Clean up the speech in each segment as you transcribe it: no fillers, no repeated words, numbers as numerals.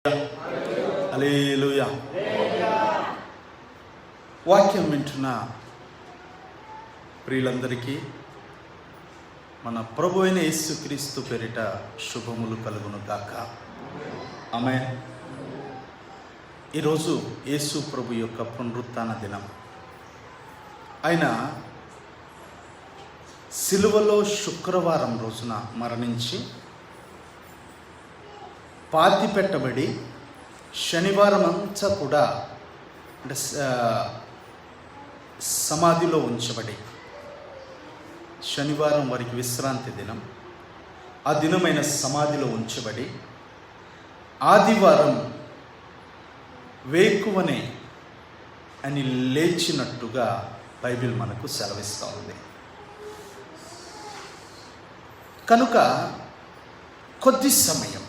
హల్లెలూయా. వాక్యం వింటున్న ప్రియులందరికీ మన ప్రభు అయిన యేసుక్రీస్తు పేరిట శుభములు కలుగును గాక. ఆమేన్. ఈరోజు యేసు ప్రభు యొక్క పునరుత్థాన దినం. ఆయన సిలువలో శుక్రవారం రోజున మరణించి పాతి పెట్టబడి శనివారం అంతా కూడా అంటే సమాధిలో ఉంచబడి శనివారం వారికి విశ్రాంతి దినం, ఆ దినమైన సమాధిలో ఉంచబడి ఆదివారం వేకువనే అని లేచినట్టుగా బైబిల్ మనకు సెలవిస్తూ ఉంది. కనుక కొద్ది సమయం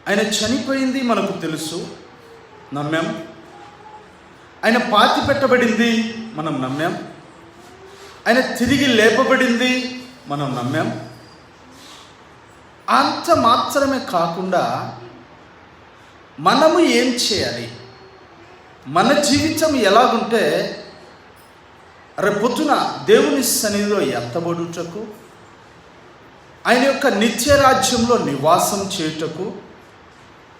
ఆయన చనిపోయింది మనకు తెలుసు, నమ్మాం. ఆయన పాతి పెట్టబడింది మనం నమ్మాం. ఆయన తిరిగి లేపబడింది మనం నమ్మాం. అంత మాత్రమే కాకుండా మనము ఏం చేయాలి, మన జీవితం ఎలాగుంటే రేపొద్దున దేవుని సన్నిధిలో ఎత్తబడుటకు, ఆయన యొక్క నిత్య రాజ్యంలో నివాసం చేయుటకు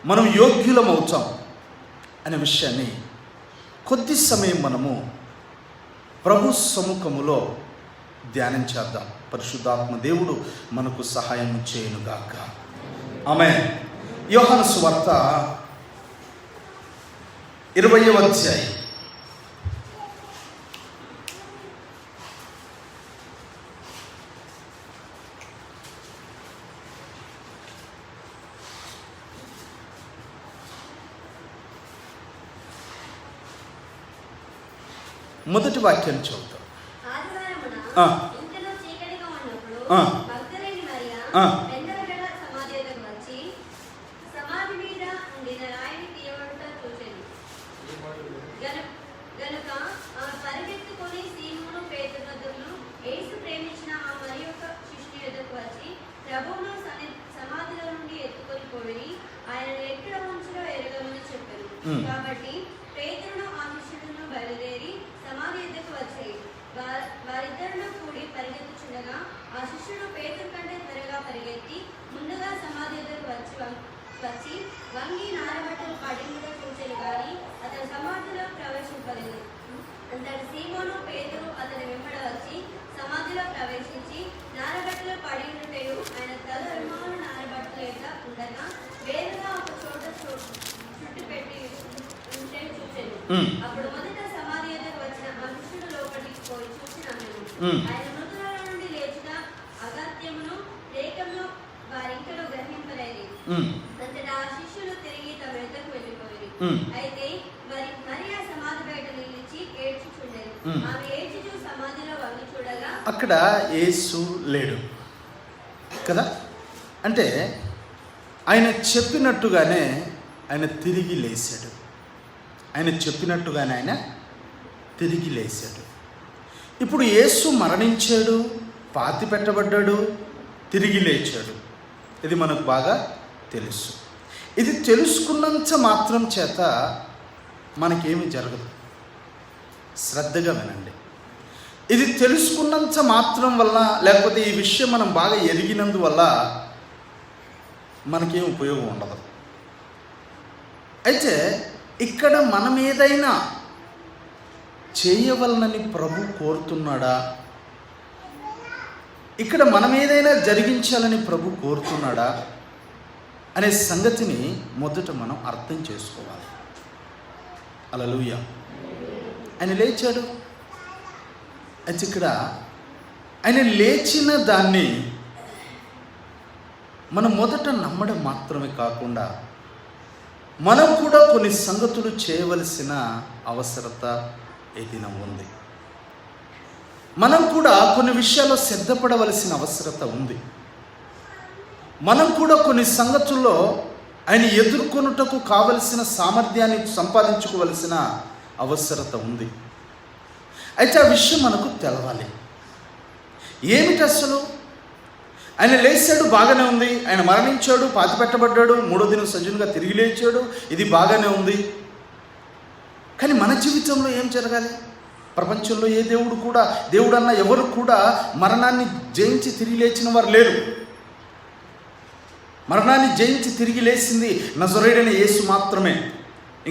మనం యోగ్యులం అవుతాం అనే విషయాన్ని కొద్ది సమయం మనము ప్రభు సముఖములో ధ్యానం చేద్దాం. పరిశుద్ధాత్మ దేవుడు మనకు సహాయం చేయనుగాక. ఆమేన్. యోహాను సువార్త 20వ అధ్యాయం మొదటి వాక్యాన్ని చదువుతాం. కాబట్టి పేతురును ఆ శిష్యులను బయలుదేరి సమాధి ఎద్దకు వచ్చాయి. వారిద్దరిలో కూడి పరిగెత్తుచుండగా ఆ శిష్యుడు పేతురు కంటే త్వరగా పరిగెత్తి ముందుగా సమాధి ఎద్దకు వచ్చి వంగి నారబట్టలు పడిందిగా చూచెను గాని అతను సమాధిలో ప్రవేశింపలేదు. అంతటి సీమోను పేతురు అతని వెంబడ వచ్చి సమాధిలో ప్రవేశించి నారబట్టలు పడి ఉంటేయు ఆయన తల రుమాలు నారబట్టలు ఎట్లా ఉండగా వేరుగా ఒక చోట చుట్టు పెట్టి ఉంటే చూచెను. అప్పుడు మొదట సమాధి ఎద్దకు వచ్చిన ఆ శిష్యుడు లోపలికి పోయి చూసి నమ్మెను. ఆయన మృతుల నుండి లేచిన అగత్యమును లేఖంలో వారింకలో గ్రహింపలేదు. అంతటా ఆ శిష్యులు తిరిగి తమ ఎద్దకు వెళ్ళిపోయి అయితే మరి ఆ సమాధి బయట నిలిచి ఏడ్చుచుండెను. ఆమె ఏడ్చుచు సమాధిలో వంగి చూడగా అక్కడ యేసు లేడు కదా. అంటే ఆయన చెప్పినట్టుగానే ఆయన తిరిగి లేచాడు. ఆయన చెప్పినట్టుగానే ఆయన తిరిగి లేచాడు. ఇప్పుడు యేసు మరణించాడు, పాతి పెట్టబడ్డాడు, తిరిగి లేచాడు. ఇది మనకు బాగా తెలుసు. ఇది తెలుసుకున్నంత మాత్రం చేత మనకేమీ జరగదు. శ్రద్ధగా వినండి. ఇది తెలుసుకున్నంత మాత్రం వల్ల, లేకపోతే ఈ విషయం మనం బాగా ఎరిగినందువల్ల మనకేం ఉపయోగం ఉండదు. అయితే ఇక్కడ మనం ఏదైనా చేయవలనని ప్రభు కోరుతున్నాడా, ఇక్కడ మనం ఏదైనా జరిగించాలని ప్రభు కోరుతున్నాడా అనే సంగతిని మొదట మనం అర్థం చేసుకోవాలి. హల్లెలూయా. ఆయన లేచాడు. అయితే ఇక్కడ ఆయన లేచిన దాన్ని మనం మొదట నమ్మడం మాత్రమే కాకుండా మనం కూడా కొన్ని సంగతులు చేయవలసిన అవసరత ఏదైనా ఉంది. మనం కూడా కొన్ని విషయాల్లో సిద్ధపడవలసిన అవసరత ఉంది. మనం కూడా కొన్ని సంగతుల్లో ఆయన ఎదుర్కొనుటకు కావలసిన సామర్థ్యాన్ని సంపాదించుకోవలసిన అవసరత ఉంది. అయితే ఆ విషయం మనకు తెలవాలి. ఏమిటి అసలు ఆయన లేచాడు, బాగానే ఉంది. ఆయన మరణించాడు, పాతిపెట్టబడ్డాడు, మూడో దినం సజీవునిగా తిరిగి లేచాడు, ఇది బాగానే ఉంది. కానీ మన జీవితంలో ఏం జరగాలి? ప్రపంచంలో ఏ దేవుడన్నా ఎవరు కూడా మరణాన్ని జయించి తిరిగి లేచిన వారు లేరు. మరణాన్ని జయించి తిరిగి లేచింది నజరేయుడైన యేసు మాత్రమే.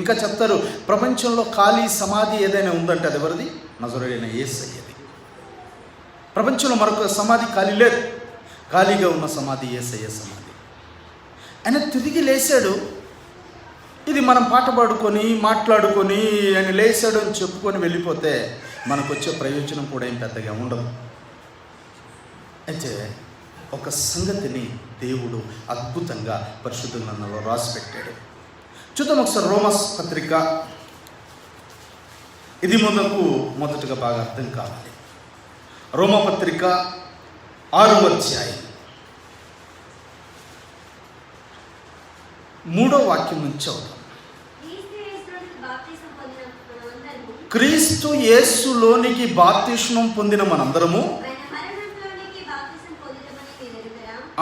ఇంకా చెప్తారు, ప్రపంచంలో ఖాళీ సమాధి ఏదైనా ఉందంటే అది ఎవరిది? నజరేయుడైన యేసయ్యది. ప్రపంచంలో మరొక సమాధి ఖాళీ లేదు. ఖాళీగా ఉన్న సమాధి యేసయ్య సమాధి. ఆయన తిరిగి లేచాడు. ఇది మనం పాట పాడుకొని మాట్లాడుకొని ఆయన లేచాడు అని చెప్పుకొని వెళ్ళిపోతే మనకు వచ్చే ప్రయోజనం కూడా ఏం పెద్దగా ఉండదు. అయితే ఒక సంగతిని దేవుడు అద్భుతంగా పరిశుద్ధ గ్రంథంలో రాసిపెట్టాడు. చూద్దాం ఒకసారి రోమస్ పత్రిక. ఇది మనకు మొదటగా బాగా అర్థం కావాలి. రోమపత్రిక 6వ అధ్యాయం 3వ వాక్యం నుంచి అవుతాం. క్రీస్తు యేసులోనికి బాప్తిస్మం పొందిన మనందరము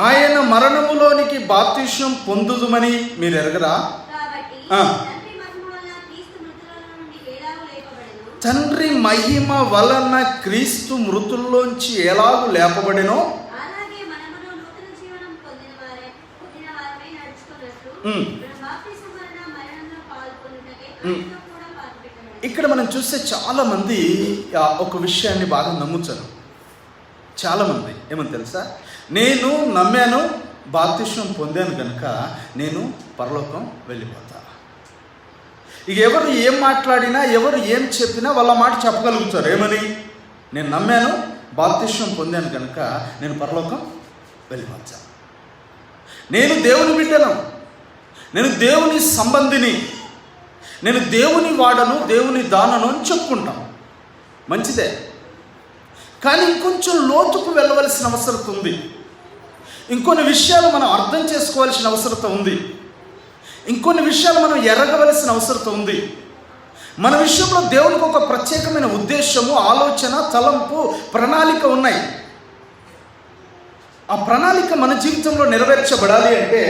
ఆయన మరణములోనికి బాప్తిస్మం పొందుదుమని మీరు ఎరగరా? తండ్రి మహిమ వలన క్రీస్తు మృతుల్లోంచి ఎలాగూ లేపబడినో ఇక్కడ మనం చూస్తే చాలామంది ఒక విషయాన్ని బాగా నమ్ముతారు. చాలామంది ఏమని తెలుసా? నేను నమ్మాను, బాప్తిస్మం పొందాను కనుక నేను పరలోకం వెళ్ళిపోతా. ఇక ఎవరు ఏం మాట్లాడినా, ఎవరు ఏం చెప్పినా వాళ్ళ మాట చెప్పగలుగుతారు. ఏమని? నేను నమ్మాను, బాప్తిస్మం పొందాను కనుక నేను పరలోకం వెళ్ళిపోతా. నేను దేవుని బిడ్డను, నేను దేవుని సంబంధిని, నేను దేవుని వాడను, దేవుని దానను అని చెప్పుకుంటాం. మంచిదే. కానీ ఇంకొంచెం లోతుకు వెళ్ళవలసిన అవసరం ఉంది. ఇంకొన్ని విషయాలు మనం అర్థం చేసుకోవాల్సిన అవసరం ఉంది. ఇంకొన్ని విషయాలు మనం ఎరగవలసిన అవసరం ఉంది. మన విషయంలో దేవునికి ఒక ప్రత్యేకమైన ఉద్దేశము, ఆలోచన, తలంపు, ప్రణాళిక ఉన్నాయి. ఆ ప్రణాళిక మన జీవితంలో నెరవేర్చబడాలి అంటే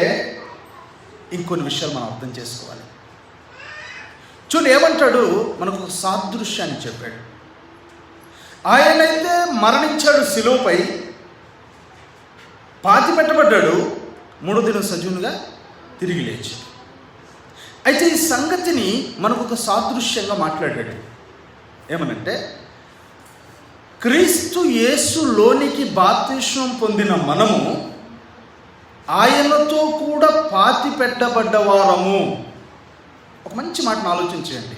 ఇంకొన్ని విషయాలు మనం అర్థం చేసుకోవాలి. చూడండి ఏమంటాడు, మనకు ఒక సాదృశ్యాన్ని చెప్పాడు. ఆయనైతే మరణించాడు, శిలువపై పాతి పెట్టబడ్డాడు, మూడో దినం సజీవునిగా తిరిగి లేచాడు. అయితే ఈ సంగతిని మనకు ఒక సాదృశ్యంగా మాట్లాడాడు. ఏమనంటే, క్రీస్తు యేసులోనికి బాప్తిస్మం పొందిన మనము ఆయనతో కూడా పాతి పెట్టబడ్డవారము. ఒక మంచి మాటను ఆలోచించండి.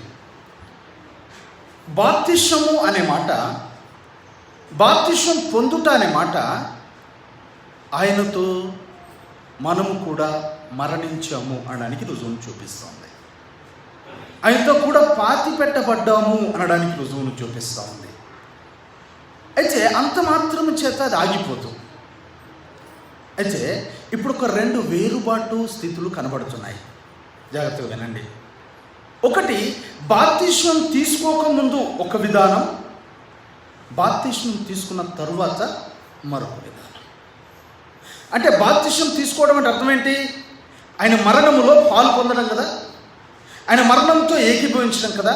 బాప్తిస్మము అనే మాట, బాప్తిస్మం పొందుట అనే మాట ఆయనతో మనము కూడా మరణించాము అనడానికి రుజువును చూపిస్తుంది. ఆయనతో కూడా పాతి పెట్టబడ్డాము అనడానికి రుజువును చూపిస్తూ ఉంది. అయితే అంత మాత్రము చేత అది ఆగిపోతుంది. అయితే ఇప్పుడు ఒక 2 వేరుబాటు స్థితులు కనబడుతున్నాయి. జాగ్రత్తగా వినండి. ఒకటి, బాప్తిస్మం తీసుకోకముందు ఒక విధానం, బాప్తిస్మం తీసుకున్న తరువాత మరొక విధానం. అంటే బాప్తిస్మం తీసుకోవడం అంటే అర్థం ఏంటి? ఆయన మరణములో పాలు పొందడం కదా, ఆయన మరణంతో ఏకీభవించడం కదా,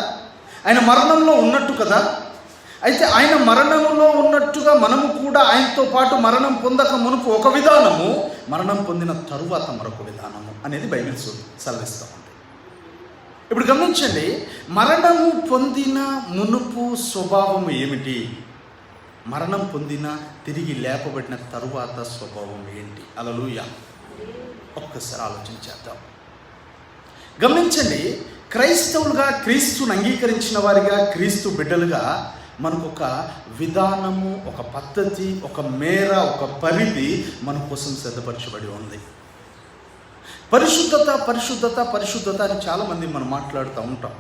ఆయన మరణంలో ఉన్నట్టు కదా. అయితే ఆయన మరణములో ఉన్నట్టుగా మనము కూడా ఆయనతో పాటు మరణం పొందక మునుపు ఒక విధానము, మరణం పొందిన తరువాత మరొక విధానము అనేది బైబిల్ సెలవిస్తూ ఉంది. ఇప్పుడు గమనించండి, మరణము పొందిన మునుపు స్వభావం ఏమిటి? మరణం పొందిన తిరిగి లేపబడిన తరువాత స్వభావం ఏంటి? హల్లెలూయా. ఒక్కసారి ఆలోచించేద్దాం. గమనించండి, క్రైస్తవులుగా, క్రీస్తుని అంగీకరించిన వారిగా, క్రీస్తు బిడ్డలుగా మనకు ఒక విధానము, ఒక పద్ధతి, ఒక మేర, ఒక పరిధి మన కోసం సిద్ధపరచబడి ఉంది. పరిశుద్ధత పరిశుద్ధత పరిశుద్ధత అని చాలామంది మనం మాట్లాడుతూ ఉంటాం.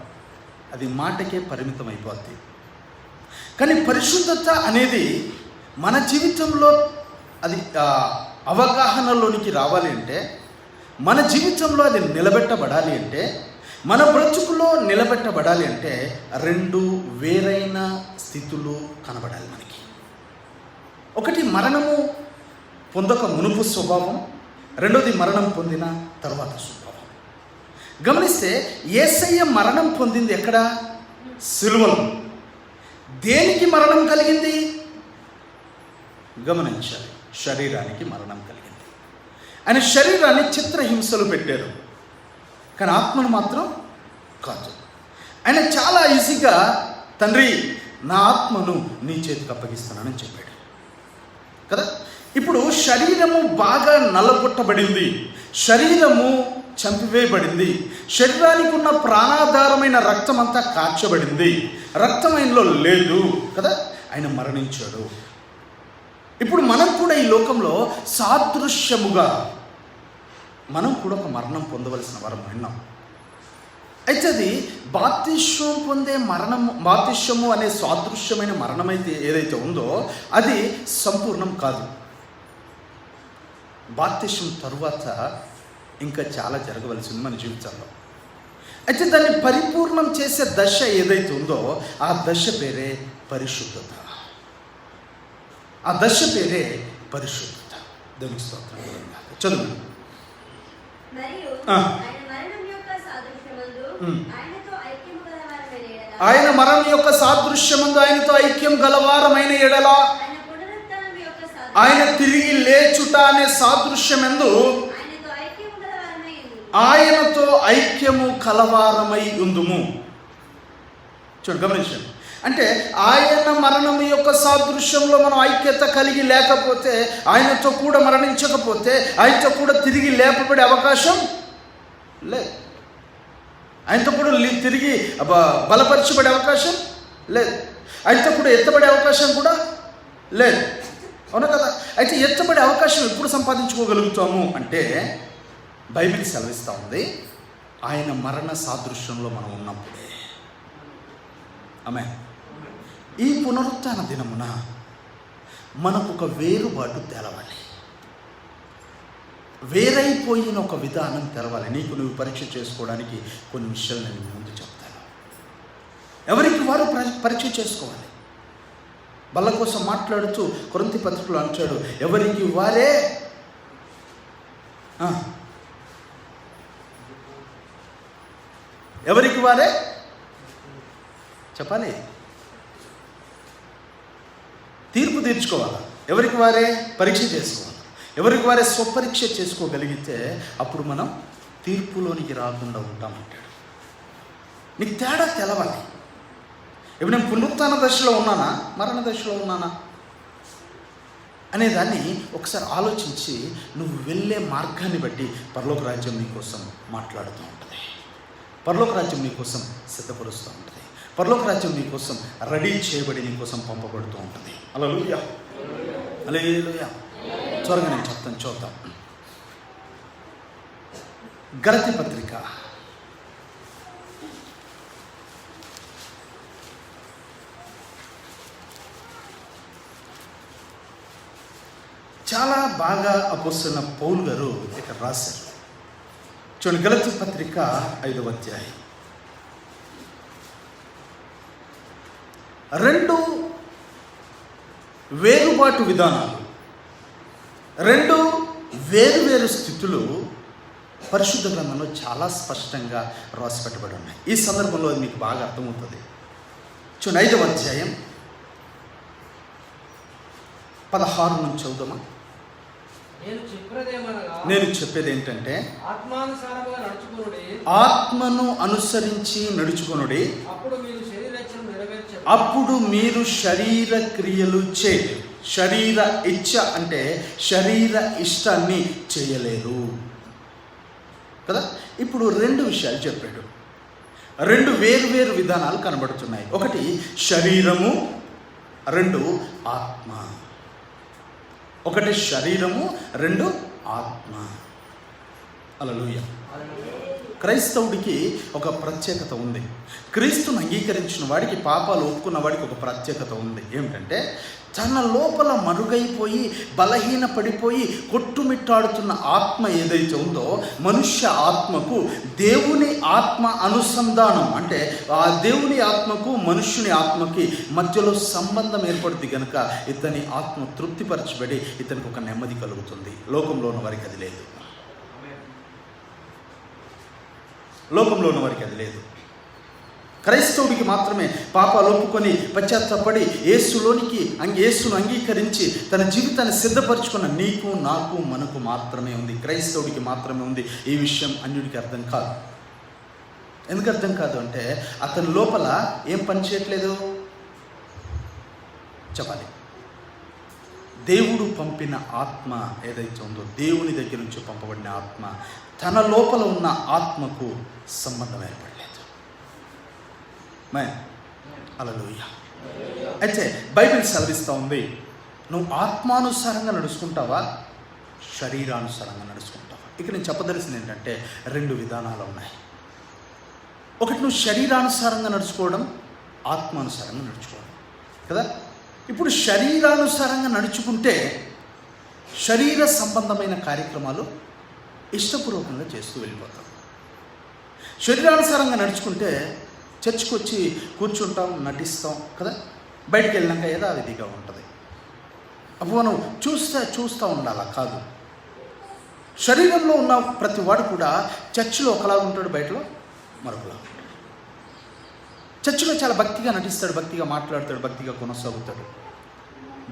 అది మాటకే పరిమితం అయిపోద్ది. కానీ పరిశుద్ధత అనేది మన జీవితంలో అది అవగాహనలోనికి రావాలి అంటే, మన జీవితంలో అది నిలబెట్టబడాలి అంటే, మన బ్రతుకులో నిలబెట్టబడాలి అంటే 2 వేరైన స్థితులు కనబడాలి మనకి. ఒకటి, మరణము పొందక మునుపు స్వభావం, రెండోది మరణం పొందిన తర్వాత స్వభావం. గమనిస్తే యేసయ్య మరణం పొందింది ఎక్కడ? సిలువలో. దేనికి మరణం కలిగింది? గమనించాలి, శరీరానికి మరణం కలిగింది. ఆయన శరీరాన్ని చిత్రహింసలు పెట్టారు, కానీ ఆత్మను మాత్రం కాదు. ఆయన చాలా ఈజీగా తండ్రి నా ఆత్మను నీ చేతికి అప్పగిస్తున్నానని చెప్పాడు కదా. ఇప్పుడు శరీరము బాగా నల్లగొట్టబడింది, శరీరము చంపివేయబడింది, శరీరానికి ఉన్న ప్రాణాధారమైన రక్తం అంతా కార్చబడింది, రక్తం ఆయనలో లేదు కదా. ఆయన మరణించాడు. ఇప్పుడు మనం కూడా ఈ లోకంలో సాదృశ్యముగా మనం కూడా ఒక మరణం పొందవలసిన వారం విన్నాం. అయితే అది బాప్తిస్మం పొందే మరణము, బాప్తిస్మము అనే సాదృశ్యమైన మరణం అయితే ఏదైతే ఉందో అది సంపూర్ణం కాదు. బాప్తిస్మం తరువాత ఇంకా చాలా జరగవలసి ఉంది మన జీవితంలో. అయితే దాన్ని పరిపూర్ణం చేసే దశ ఏదైతే ఉందో ఆ దశ పేరే పరిశుద్ధత. ఆ దశ పేరే పరిశుద్ధత. దేవునికి స్తోత్రం. చదువు. మరియు ఆయన మరణం యొక్క సాదృశ్యమందు ఆయనతో ఐక్యం గలవారమైన ఎడల, ఆయన తిరిగి లేచుట అనే సాదృశ్యమందు ఆయనతో ఐక్యము కలవారమై ఉందుము. చూడండి, గమనించండి. అంటే ఆయన మరణం యొక్క సాదృశ్యంలో మనం ఐక్యత కలిగి లేకపోతే, ఆయనతో కూడా మరణించకపోతే, ఆయనతో కూడా తిరిగి లేపబడే అవకాశం లేదు. ఆయనతో కూడా తిరిగి బలపరచబడే అవకాశం లేదు. ఆయనతో కూడా ఎత్తబడే అవకాశం కూడా లేదు. అవునా కదా? అయితే ఎత్తబడే అవకాశం ఎప్పుడు సంపాదించుకోగలుగుతాము అంటే బైబిల్ సెలవిస్తూ ఉంది, ఆయన మరణ సాదృశ్యంలో మనం ఉన్నప్పుడే. ఆమేన్. ఈ పునరుత్థాన దినమున మనకు ఒక వేరుబాటు తెలవాలి, వేరైపోయిన ఒక విధానం తెరవాలి. నీకు నువ్వు పరీక్ష చేసుకోవడానికి కొన్ని విషయాలు నేను ముందు చెప్తాను. ఎవరికి వారు పరీక్ష చేసుకోవాలి. బల్ల కోసం మాట్లాడుతూ కొరింథీ పత్రికలో అంటాడు, ఎవరికి వారే ఎవరికి వారే చెప్పాలి, తీర్పు తీర్చుకోవాలి. ఎవరికి వారే పరీక్ష చేసుకోవాలి. ఎవరికి వారే స్వపరీక్ష చేసుకోగలిగితే అప్పుడు మనం తీర్పులోనికి రాకుండా ఉంటామంటాడు. నీకు తేడా తెలవాలి. ఇప్పుడు నేను పునరుత్థాన దశలో ఉన్నానా, మరణ దశలో ఉన్నానా అనేదాన్ని ఒకసారి ఆలోచించి నువ్వు వెళ్ళే మార్గాన్ని బట్టి పరలోక రాజ్యం నీకోసం మాట్లాడుతూ ఉంటుంది, పరలోక రాజ్యం నీకోసం సిద్ధపరుస్తూ ఉంటుంది, పరలోక రాజ్యం నీకోసం రెడీ చేయబడి నీకోసం పంపబడుతూ ఉంటుంది. హల్లెలూయా, హల్లెలూయా. త్వరగా నేను చెప్తాను, చూద్దాం. గలతీ పత్రిక చాలా బాగా అపోస్తలుడైన పౌలు గారు ఇక్కడ రాశారు. చూడండి, గలతీ పత్రిక 5వ అధ్యాయం. 2 వేరుబాటు విధానాలు, 2 వేరు స్థితులు పరిశుద్ధ గ్రంథంలో చాలా స్పష్టంగా రాసి పెట్టబడి ఉన్నాయి. ఈ సందర్భంలో అది మీకు బాగా అర్థమవుతుంది. చూడండి, 5వ అధ్యాయం 16 నుంచి చదువుదామా. నేను చెప్పేది ఏంటంటే, ఆత్మను అనుసరించి నడుచుకొనుడి, అప్పుడు మీరు శరీర క్రియలు చేయలేరు. శరీర ఇచ్ఛ అంటే శరీర ఇష్టాన్ని చేయలేరు కదా. ఇప్పుడు 2 విషయాలు చెప్పాడు. 2 వేరు విధానాలు కనబడుతున్నాయి. ఒకటి శరీరము, 2 ఆత్మ. ఒకటి శరీరము, 2 ఆత్మ. హల్లెలూయా. క్రైస్తవుడికి ఒక ప్రత్యేకత ఉంది. క్రీస్తుని అంగీకరించిన వాడికి, పాపాలు ఒప్పుకున్న వాడికి ఒక ప్రత్యేకత ఉంది. ఏమిటంటే తన లోపల మరుగైపోయి బలహీన పడిపోయి కొట్టుమిట్టాడుతున్న ఆత్మ ఏదైతే ఉందో, మనుష్య ఆత్మకు దేవుని ఆత్మ అనుసంధానం, అంటే ఆ దేవుని ఆత్మకు మనుష్యుని ఆత్మకి మధ్యలో సంబంధం ఏర్పడుతుంది కనుక ఇతని ఆత్మ తృప్తిపరచబడి ఇతనికి ఒక నెమ్మది కలుగుతుంది. లోకంలో ఉన్న వారికి అది లేదు. లోకంలో ఉన్న వారికి అది లేదు. క్రైస్తవుడికి మాత్రమే పాపాలు ఒప్పుకొని పశ్చాత్తాపడి యేసును అంగీకరించి తన జీవితాన్ని సిద్ధపరచుకున్న నీకు, నాకు, మనకు మాత్రమే ఉంది. క్రైస్తవుడికి మాత్రమే ఉంది. ఈ విషయం అన్యుడికి అర్థం కాదు. ఎందుకు అర్థం కాదు అంటే అతని లోపల ఏం పని చేయట్లేదు చెప్పాలి. దేవుడు పంపిన ఆత్మ ఏదైతే ఉందో, దేవుని దగ్గర నుంచి పంపబడిన ఆత్మ తన లోపల ఉన్న ఆత్మకు సంబంధం ఏర్పడలేదు. హల్లెలూయా. అయితే బైబిల్ సెలవిస్తూ ఉంది, నువ్వు ఆత్మానుసారంగా నడుచుకుంటావా, శరీరానుసారంగా నడుచుకుంటావా? ఇక్కడ నేను చెప్పదలసింది ఏంటంటే 2 విధానాలు ఉన్నాయి. ఒకటి నువ్వు శరీరానుసారంగా నడుచుకోవడం, ఆత్మానుసారంగా నడుచుకోవడం కదా. ఇప్పుడు శరీరానుసారంగా నడుచుకుంటే శరీర సంబంధమైన కార్యక్రమాలు ఇష్టపూర్వకంగా చేస్తూ వెళ్ళిపోతాం. శరీరానుసారంగా నడుచుకుంటే చర్చ్కి వచ్చి కూర్చుంటాం, నటిస్తాం కదా. బయటికి వెళ్ళినాక యథావిధిగా ఉంటుంది. అప్పుడు మనం చూస్తూ ఉండాలా కాదు. శరీరంలో ఉన్న ప్రతి వాడు కూడా చర్చిలో ఒకలాగా ఉంటాడు, బయటలో మరొకలాగా ఉంటాడు. చర్చిలో చాలా భక్తిగా నటిస్తాడు, భక్తిగా మాట్లాడతాడు, భక్తిగా కొనసాగుతాడు.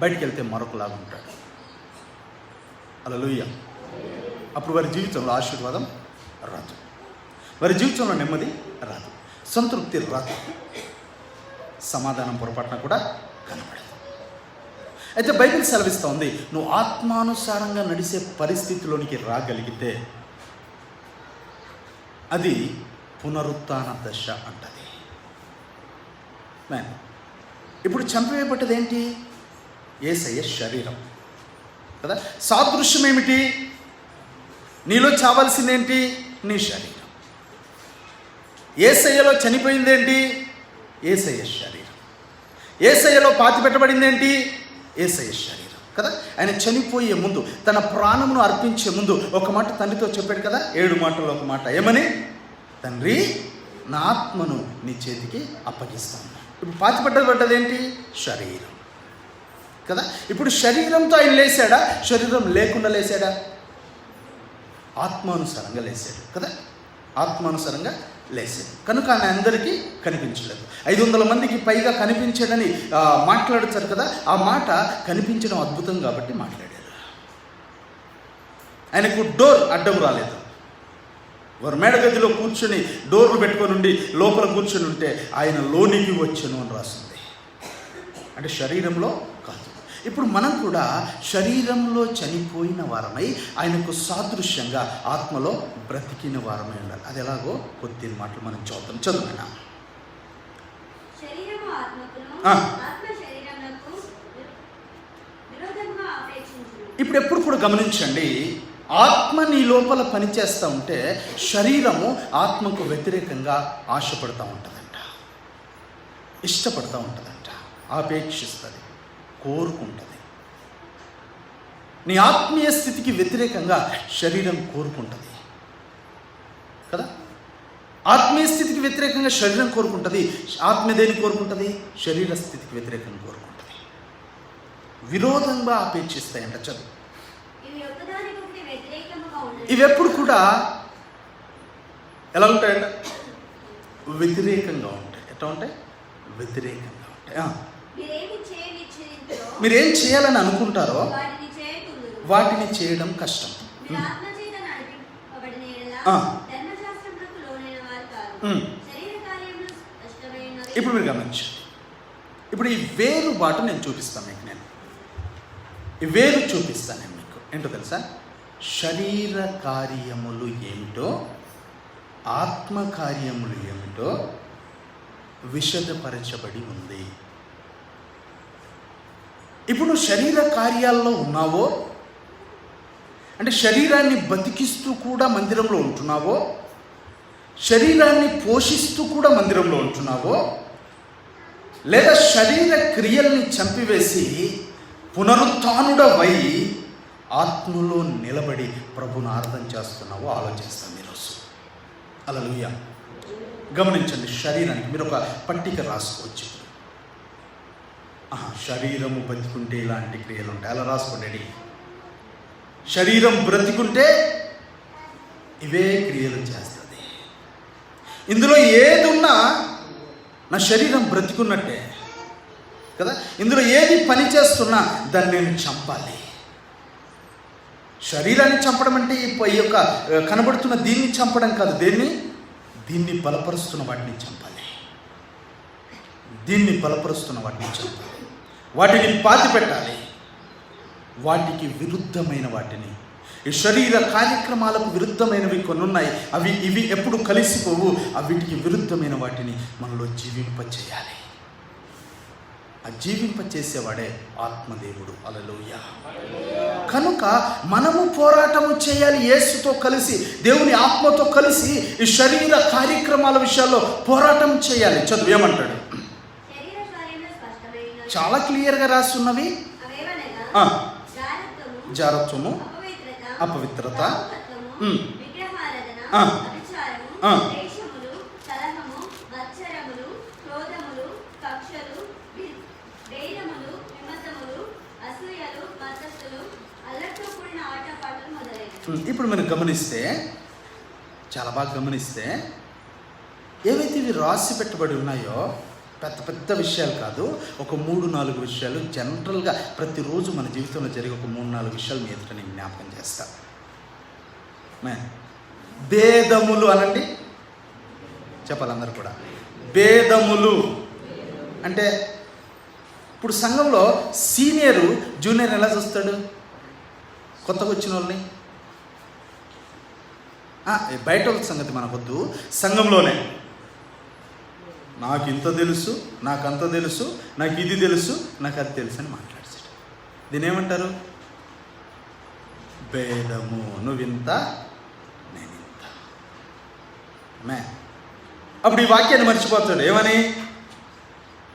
బయటికి వెళ్తే మరొకలాగా ఉంటాడు. హల్లెలూయా. అప్పుడు వారి జీవితంలో ఆశీర్వాదం రాదు, వారి జీవితంలో నెమ్మది రాదు, సంతృప్తి రాదు, సమాధానం పొరపాటున కూడా కనబడదు. అయితే బైబిల్ సెలవిస్తూ ఉంది, నువ్వు ఆత్మానుసారంగా నడిచే పరిస్థితిలోనికి రాగలిగితే అది పునరుత్థాన దశ అంటది. ఇప్పుడు చంపివేయబడ్డది ఏంటి? యేసయ్య శరీరం కదా. సాదృశ్యం ఏమిటి? నీలో చావాల్సిందేంటి? నీ శరీరం. యేసయ్యలో చనిపోయిందేంటి? యేసయ్య శరీరం. యేసయ్యలో పాతిపెట్టబడిందేంటి? యేసయ్య శరీరం కదా. ఆయన చనిపోయే ముందు, తన ప్రాణమును అర్పించే ముందు ఒక మాట తండ్రితో చెప్పాడు కదా, 7 మాటల్లో ఒక మాట ఏమని? తండ్రి, నా ఆత్మను నీ చేతికి అప్పగిస్తాను. ఇప్పుడు పాతిపెట్టబడ్డదేంటి? శరీరం కదా. ఇప్పుడు శరీరంతో ఆయన లేచాడా, శరీరం లేకుండా లేచాడా? ఆత్మానుసారంగా లేచాడు కదా. ఆత్మానుసారంగా లేచాడు కనుక ఆయన అందరికీ కనిపించలేదు. 500 మందికి పైగా కనిపించాడని మాట్లాడుతారు కదా. ఆ మాట కనిపించడం అద్భుతం కాబట్టి మాట్లాడారు. ఆయనకు డోర్ అడ్డం రాలేదు. వారు మేడగదిలో కూర్చొని డోర్లు పెట్టుకొని ఉండి లోపల కూర్చొని ఉంటే ఆయన లోనికి వచ్చెను అని రాసింది. అంటే శరీరంలో కాదు. ఇప్పుడు మనం కూడా శరీరంలో చనిపోయిన వారమై ఆయనకు సాదృశ్యంగా ఆత్మలో బ్రతికిన వారమై ఉండాలి. అది ఎలాగో కొద్ది మాటలు మనం చదువుకున్నాం. ఇప్పుడు ఎప్పుడు కూడా గమనించండి, ఆత్మ నీ లోపల పనిచేస్తూ ఉంటే శరీరము ఆత్మకు వ్యతిరేకంగా ఆశపడుతూ ఉంటుందంట, ఇష్టపడుతూ ఉంటుందంట, ఆపేక్షిస్తుంది, కోరుకుంటుంది. నీ ఆత్మీయ స్థితికి వ్యతిరేకంగా శరీరం కోరుకుంటుంది కదా. ఆత్మీయ స్థితికి వ్యతిరేకంగా శరీరం కోరుకుంటుంది. ఆత్మ దేని కోరుకుంటుంది? శరీర స్థితికి వ్యతిరేకంగా కోరుకుంటుంది. విరోధంగా ఆపేక్షిస్తాయంట. చదువు. ఇవి ఎప్పుడు కూడా ఎలా ఉంటాయంట? వ్యతిరేకంగా ఉంటాయి. ఎట్లా ఉంటాయి? వ్యతిరేకంగా ఉంటాయి. మీరేం చేయాలని అనుకుంటారో వాటిని చేయడం కష్టం. ఇప్పుడు మీరు గమనించండి. ఇప్పుడు ఈ వేరు బాట నేను చూపిస్తాను మీకు. ఈ వేరు చూపిస్తాను నేను మీకు. ఏంటో తెలుసా? శరీర కార్యములు ఏమిటో, ఆత్మ కార్యములు ఏమిటో విశదపరచబడి ఉంది. ఇప్పుడు నువ్వు శరీర కార్యాల్లో ఉన్నావో, అంటే శరీరాన్ని బతికిస్తూ కూడా మందిరంలో ఉంటున్నావో, శరీరాన్ని పోషిస్తూ కూడా మందిరంలో ఉంటున్నావో, లేదా శరీర క్రియల్ని చంపివేసి పునరుత్థానుడవై ఆత్మలో నిలబడి ప్రభుని ఆరాధన చేస్తున్నావో ఆలోచిస్తాం ఈరోజు. హల్లెలూయా. గమనించండి, శరీరానికి మీరు ఒక పట్టిక రాసుకోవచ్చు. శరీరము బతికుంటే ఇలాంటి క్రియలు ఉంటాయి, అలా రాసుకోండి. శరీరం బ్రతికుంటే ఇవే క్రియలు చేస్తుంది. ఇందులో ఏది ఉన్నా నా శరీరం బ్రతికున్నట్టే కదా. ఇందులో ఏది పని చేస్తున్నా దాన్ని నేను చంపాలి. శరీరాన్ని చంపడం అంటే ఈ యొక్క కనబడుతున్న దీన్ని చంపడం కాదు. దీన్ని బలపరుస్తున్న వాటిని చంపాలి. దీన్ని బలపరుస్తున్న వాటిని చంపాలి. వాటిని పాతి పెట్టాలి. వాటికి విరుద్ధమైన వాటిని, ఈ శరీర కార్యక్రమాలకు విరుద్ధమైనవి కొన్ని ఉన్నాయి, ఇవి ఎప్పుడు కలిసిపోవు. వీటికి విరుద్ధమైన వాటిని మనలో జీవింపచేయాలి. ఆ జీవింపచేసేవాడే ఆత్మదేవుడు. హల్లెలూయా. కనుక మనము పోరాటము చేయాలి యేసుతో కలిసి, దేవుని ఆత్మతో కలిసి ఈ శరీర కార్యక్రమాల విషయాల్లో పోరాటం చేయాలి. చదువు ఏమంటాడు? చాలా క్లియర్గా రాస్తున్నవి. జారత్వము, అపవిత్రత, ఇప్పుడు మనం గమనిస్తే, చాలా బాగా గమనిస్తే, ఏవైతే ఇవి రాసి పెట్టబడి ఉన్నాయో పెద్ద పెద్ద విషయాలు కాదు, ఒక 3-4 విషయాలు జనరల్గా ప్రతిరోజు మన జీవితంలో జరిగే ఒక 3-4 విషయాలు మీ ఎదుట నేను జ్ఞాపకం చేస్తా. భేదములు అనండి, చెప్పాలి అందరు కూడా. భేదములు అంటే ఇప్పుడు సంఘంలో సీనియరు జూనియర్ ఎలా చూస్తాడు? కొత్తగా వచ్చిన వాళ్ళని, బయట వాళ్ళ సంగతి మనకొద్దు, సంఘంలోనే నాకు ఇంత తెలుసు, నాకు అంత తెలుసు, నాకు ఇది తెలుసు, నాకు అది తెలుసు అని మాట్లాడతాడు. దీని ఏమంటారు? భేదము. నువ్వింత, నేనింత. అప్పుడు ఈ వాక్యాన్ని మర్చిపోతాడు. ఏమని?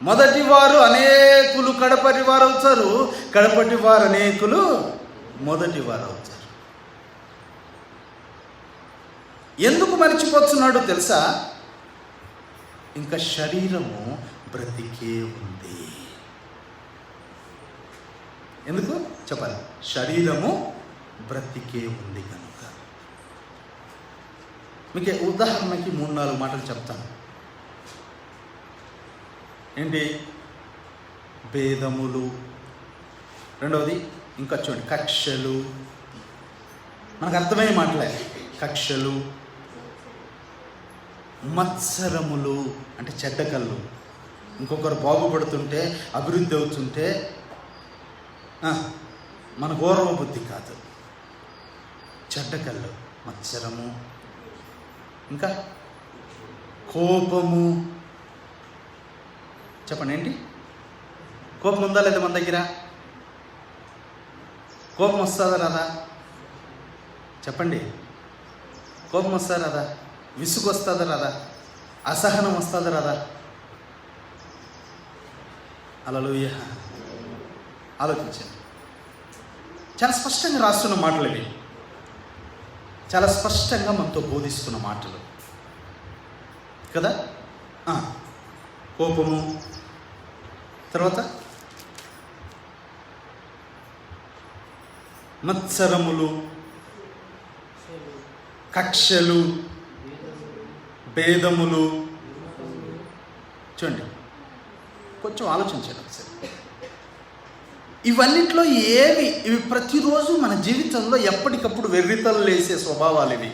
మొదటి వారు అనేకులు కడపటి వారు అవుతారు, కడపటి వారు అనేకులు మొదటి వారు అవుతారు. ఎందుకు మర్చిపోతున్నాడో తెలుసా? ఇంకా శరీరము బ్రతికే ఉంది. ఎందుకు చెప్పాలి? శరీరము బ్రతికే ఉంది కనుక. మీకు ఉదాహరణకి 3-4 మాటలు చెప్తాను. ఏంటి? భేదములు, రెండవది ఇంకా చూడండి, కక్షలు. మనకు అర్థమయ్యే మాటలే. కక్షలు, మత్సరములు అంటే చెడ్డకళ్ళు. ఇంకొకరు బాగుపడుతుంటే, అభివృద్ధి అవుతుంటే మన గౌరవ బుద్ధి కాదు, చెడ్డకళ్ళు, మత్సరము. ఇంకా కోపము. చెప్పండి, ఏంటి? కోపం ఉందా లేదా మన దగ్గర? కోపం వస్తుందా రాదా? చెప్పండి. కోపం వస్తుందా రాదా? విసుగు వస్తుందా రాదా? అసహనం వస్తుందా రాదా? హల్లెలూయా. ఆలోచించండి. చాలా స్పష్టంగా రాస్తున్న మాటలు ఇవి, చాలా స్పష్టంగా మనతో బోధిస్తున్న మాటలు కదా. కోపము, తర్వాత మత్సరములు, కక్షలు, భేదములు. చూడండి, కొంచెం ఆలోచించండి ఒకసారి. ఇవన్నిట్లో ఇవి ప్రతిరోజు మన జీవితంలో ఎప్పటికప్పుడు వెర్రితలు లేసే స్వభావాలు ఇవి.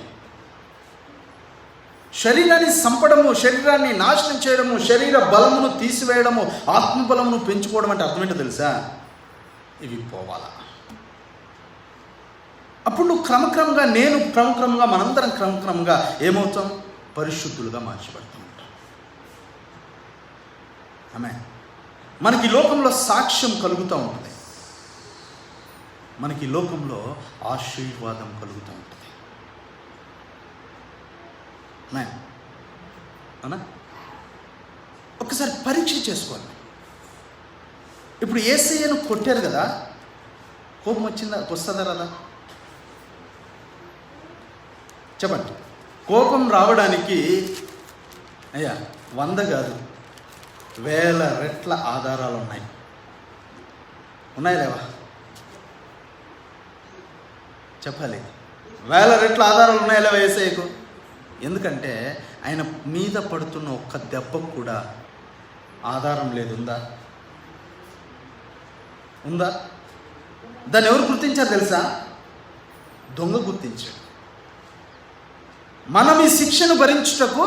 శరీరాన్ని చంపడము, శరీరాన్ని నాశనం చేయడము, శరీర బలమును తీసివేయడము, ఆత్మబలమును పెంచుకోవడం అంటే అర్థమేంటో తెలుసా? ఇవి పోవాలా. అప్పుడు నువ్వు క్రమక్రమంగా, నేను క్రమక్రమంగా, మనందరం క్రమక్రమంగా ఏమవుతాం? పరిశుద్ధులుగా మార్చబడుతూ ఉంటాం. ఆమేన్. మనకి లోకంలో సాక్ష్యం కలుగుతూ ఉంటుంది, మనకి లోకంలో ఆశీర్వాదం కలుగుతూ ఉంటుంది. అవునా? ఒకసారి పరీక్ష చేసుకోండి. ఇప్పుడు యేసయ్యను కొట్టారు కదా, కోపం వస్తుందా రాదా? చెప్పండి. కోపం రావడానికి 100 కాదు 1000 రెట్ల ఆధారాలు ఉన్నాయి లేవా? చెప్పాలి. 1000 రెట్ల ఆధారాలు ఉన్నాయా లేవా యేసయ్యకు? ఎందుకంటే ఆయన మీద పడుతున్న ఒక్క దెబ్బకు కూడా ఆధారం లేదు. ఉందా? దాన్ని ఎవరు గుర్తించారు తెలుసా? దొంగ గుర్తించాడు. మనం ఈ శిక్షను భరించుటకు,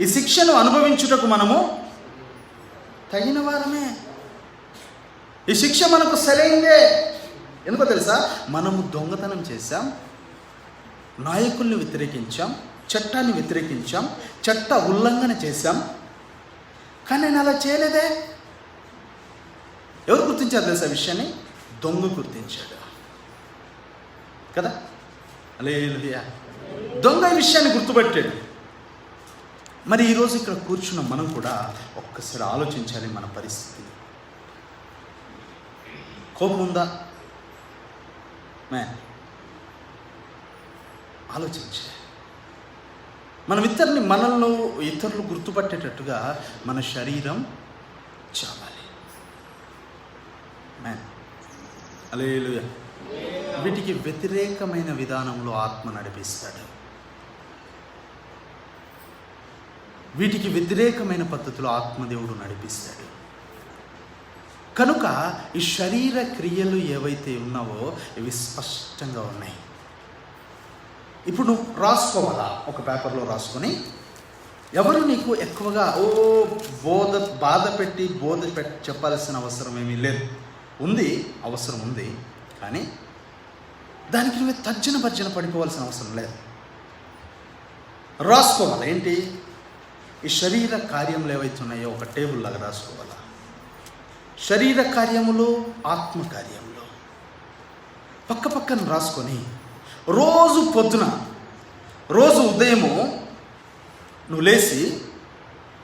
ఈ శిక్షను అనుభవించుటకు మనము తగిన వారమే. ఈ శిక్ష మనకు సరైందే. ఎందుకో తెలుసా? మనము దొంగతనం చేశాం, నాయకుల్ని వ్యతిరేకించాం, చట్టాన్ని వ్యతిరేకించాం, చట్ట ఉల్లంఘన చేశాం. కానీ నేను అలా చేయలేదే. ఎవరు గుర్తించారు తెలుసా విషయాన్ని? దొంగ గుర్తించాడు కదా. హల్లెలూయా. దొంగ విషయాన్ని గుర్తుపట్టాడు. మరి ఈరోజు ఇక్కడ కూర్చున్న మనం కూడా ఒక్కసారి ఆలోచించాలి మన పరిస్థితి. కోపం ఉందా? ఆలోచించాలి. మనం ఇతరులు గుర్తుపట్టేటట్టుగా మన శరీరం చావాలి. హల్లెలూయా. వీటికి వ్యతిరేకమైన విధానంలో ఆత్మ నడిపిస్తాడు. వీటికి వ్యతిరేకమైన పద్ధతిలో ఆత్మదేవుడు నడిపిస్తాడు. కనుక ఈ శరీర క్రియలు ఏవైతే ఉన్నావో ఇవి స్పష్టంగా ఉన్నాయి. ఇప్పుడు నువ్వు రాసుకోవాలా, ఒక పేపర్లో రాసుకొని, ఎవరు నీకు ఎక్కువగా బాధ పెట్టి చెప్పాల్సిన అవసరం ఏమీ లేదు. అవసరం ఉంది, కానీ దానికి నువ్వు తర్జన పడిపోవాల్సిన అవసరం లేదు. రాసుకోవాలి. ఏంటి? ఈ శరీర కార్యములు ఏవైతే ఉన్నాయో ఒక టేబుల్ లాగా రాసుకోవాలా. శరీర కార్యములు, ఆత్మ కార్యములు పక్కన రాసుకొని రోజు ఉదయము నువ్వు లేచి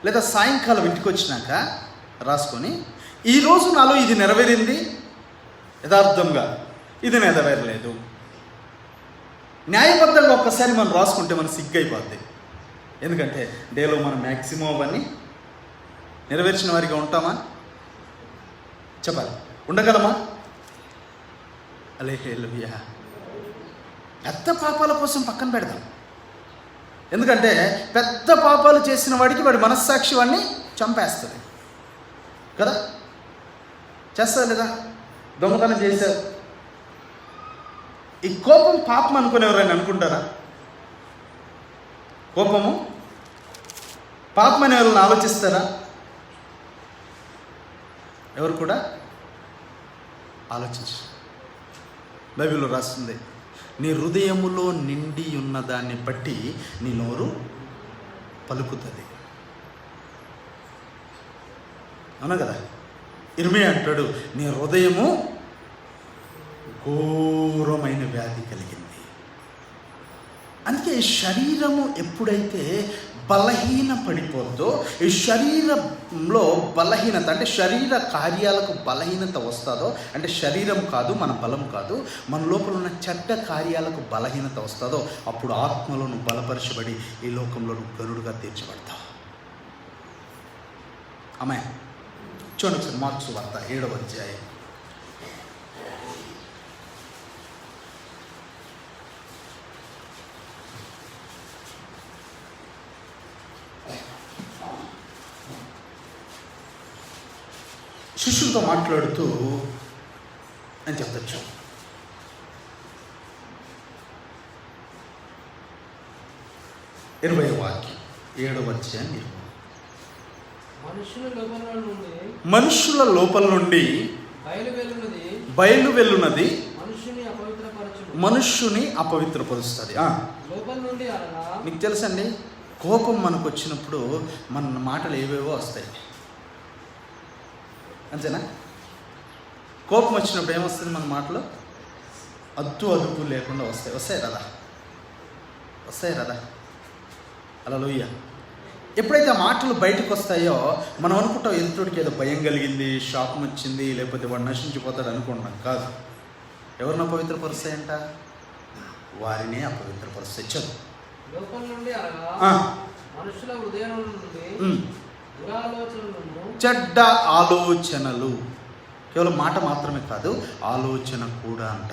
లేదా సాయంకాలం ఇంటికి వచ్చినాక రాసుకొని, ఈరోజు నాలో ఇది నెరవేరింది, యథార్థంగా ఇది నెరవేరలేదు. న్యాయబద్ధంగా ఒక్కసారి మనం రాసుకుంటే మనం సిగ్గైపోద్ది. ఎందుకంటే డేలో మనం మ్యాక్సిమం అవన్నీ నెరవేర్చిన వారిగా ఉంటామా? చెప్పాలి. ఉండగలమా? హల్లెలూయా. పెద్ద పాపాల కోసం పక్కన పెడదాం. ఎందుకంటే పెద్ద పాపాలు చేసిన వాడికి వాడి మనస్సాక్షి వాడిని చంపేస్తుంది కదా. చేస్తారు లేదా? దొంగతనం చేశారు. ఈ కోపం పాపం అనుకుని ఎవరైనా అనుకుంటారా? కోపము పాపం అని ఎవరైనా ఆలోచిస్తారా? ఎవరు కూడా ఆలోచించరు. బైబిల్లో రాస్తుంది, నీ హృదయములో నిండి ఉన్న దాన్ని బట్టి నీ నోరు పలుకుతుంది. అవునా కదా? ఇర్మియా అంటాడు, నీ హృదయము ఘోరమైన వ్యాధి కలిగింది. అందుకే శరీరము ఎప్పుడైతే బలహీన పడిపోద్దో, ఈ శరీరంలో బలహీనత అంటే శరీర కార్యాలకు బలహీనత వస్తుందో, అంటే శరీరం కాదు, మన బలం కాదు, మన లోపల ఉన్న చెడ్డ కార్యాలకు బలహీనత వస్తుందో, అప్పుడు ఆత్మలో నువ్వు బలపరచబడి ఈ లోకంలో నువ్వు గరుడుగా తీర్చబడతావు. ఆమె చూడండి సార్, మార్కు సువార్త 7వ అధ్యాయం. శిష్యులతో మాట్లాడుతూ అని చెప్పచ్చు. 20వ వాక్యం 7వ అధ్యాయం. మనుషుల లోపల నుండి బయలు వెళ్ళున్నది మనుష్యుని అపవిత్రపరుస్తుంది. మీకు తెలుసండి, కోపం మనకు వచ్చినప్పుడు మన మాటలు ఏవేవో వస్తాయి. అంతేనా? కోపం వచ్చినప్పుడు ఏమొస్తుంది? మన మాటలు అదుపు లేకుండా వస్తాయి. వస్తాయి కదా? హల్లెలూయా. ఎప్పుడైతే ఆ మాటలు బయటకు వస్తాయో మనం అనుకుంటాం ఎదుటికి ఏదో భయం కలిగింది, శాపం వచ్చింది, లేకపోతే వాడు నశించిపోతాడు అనుకుంటున్నాం. కాదు. ఎవరిని అపవిత్రపరుస్తాయంట? వారిని అపవిత్రపరుస్తాయి. చదువు. లోపల నుండి అనగా మనుషుల హృదయం నుండి దురాలోచనలను, చెడ్డ ఆలోచనలు, కేవలం మాట మాత్రమే కాదు, ఆలోచన కూడా అంట.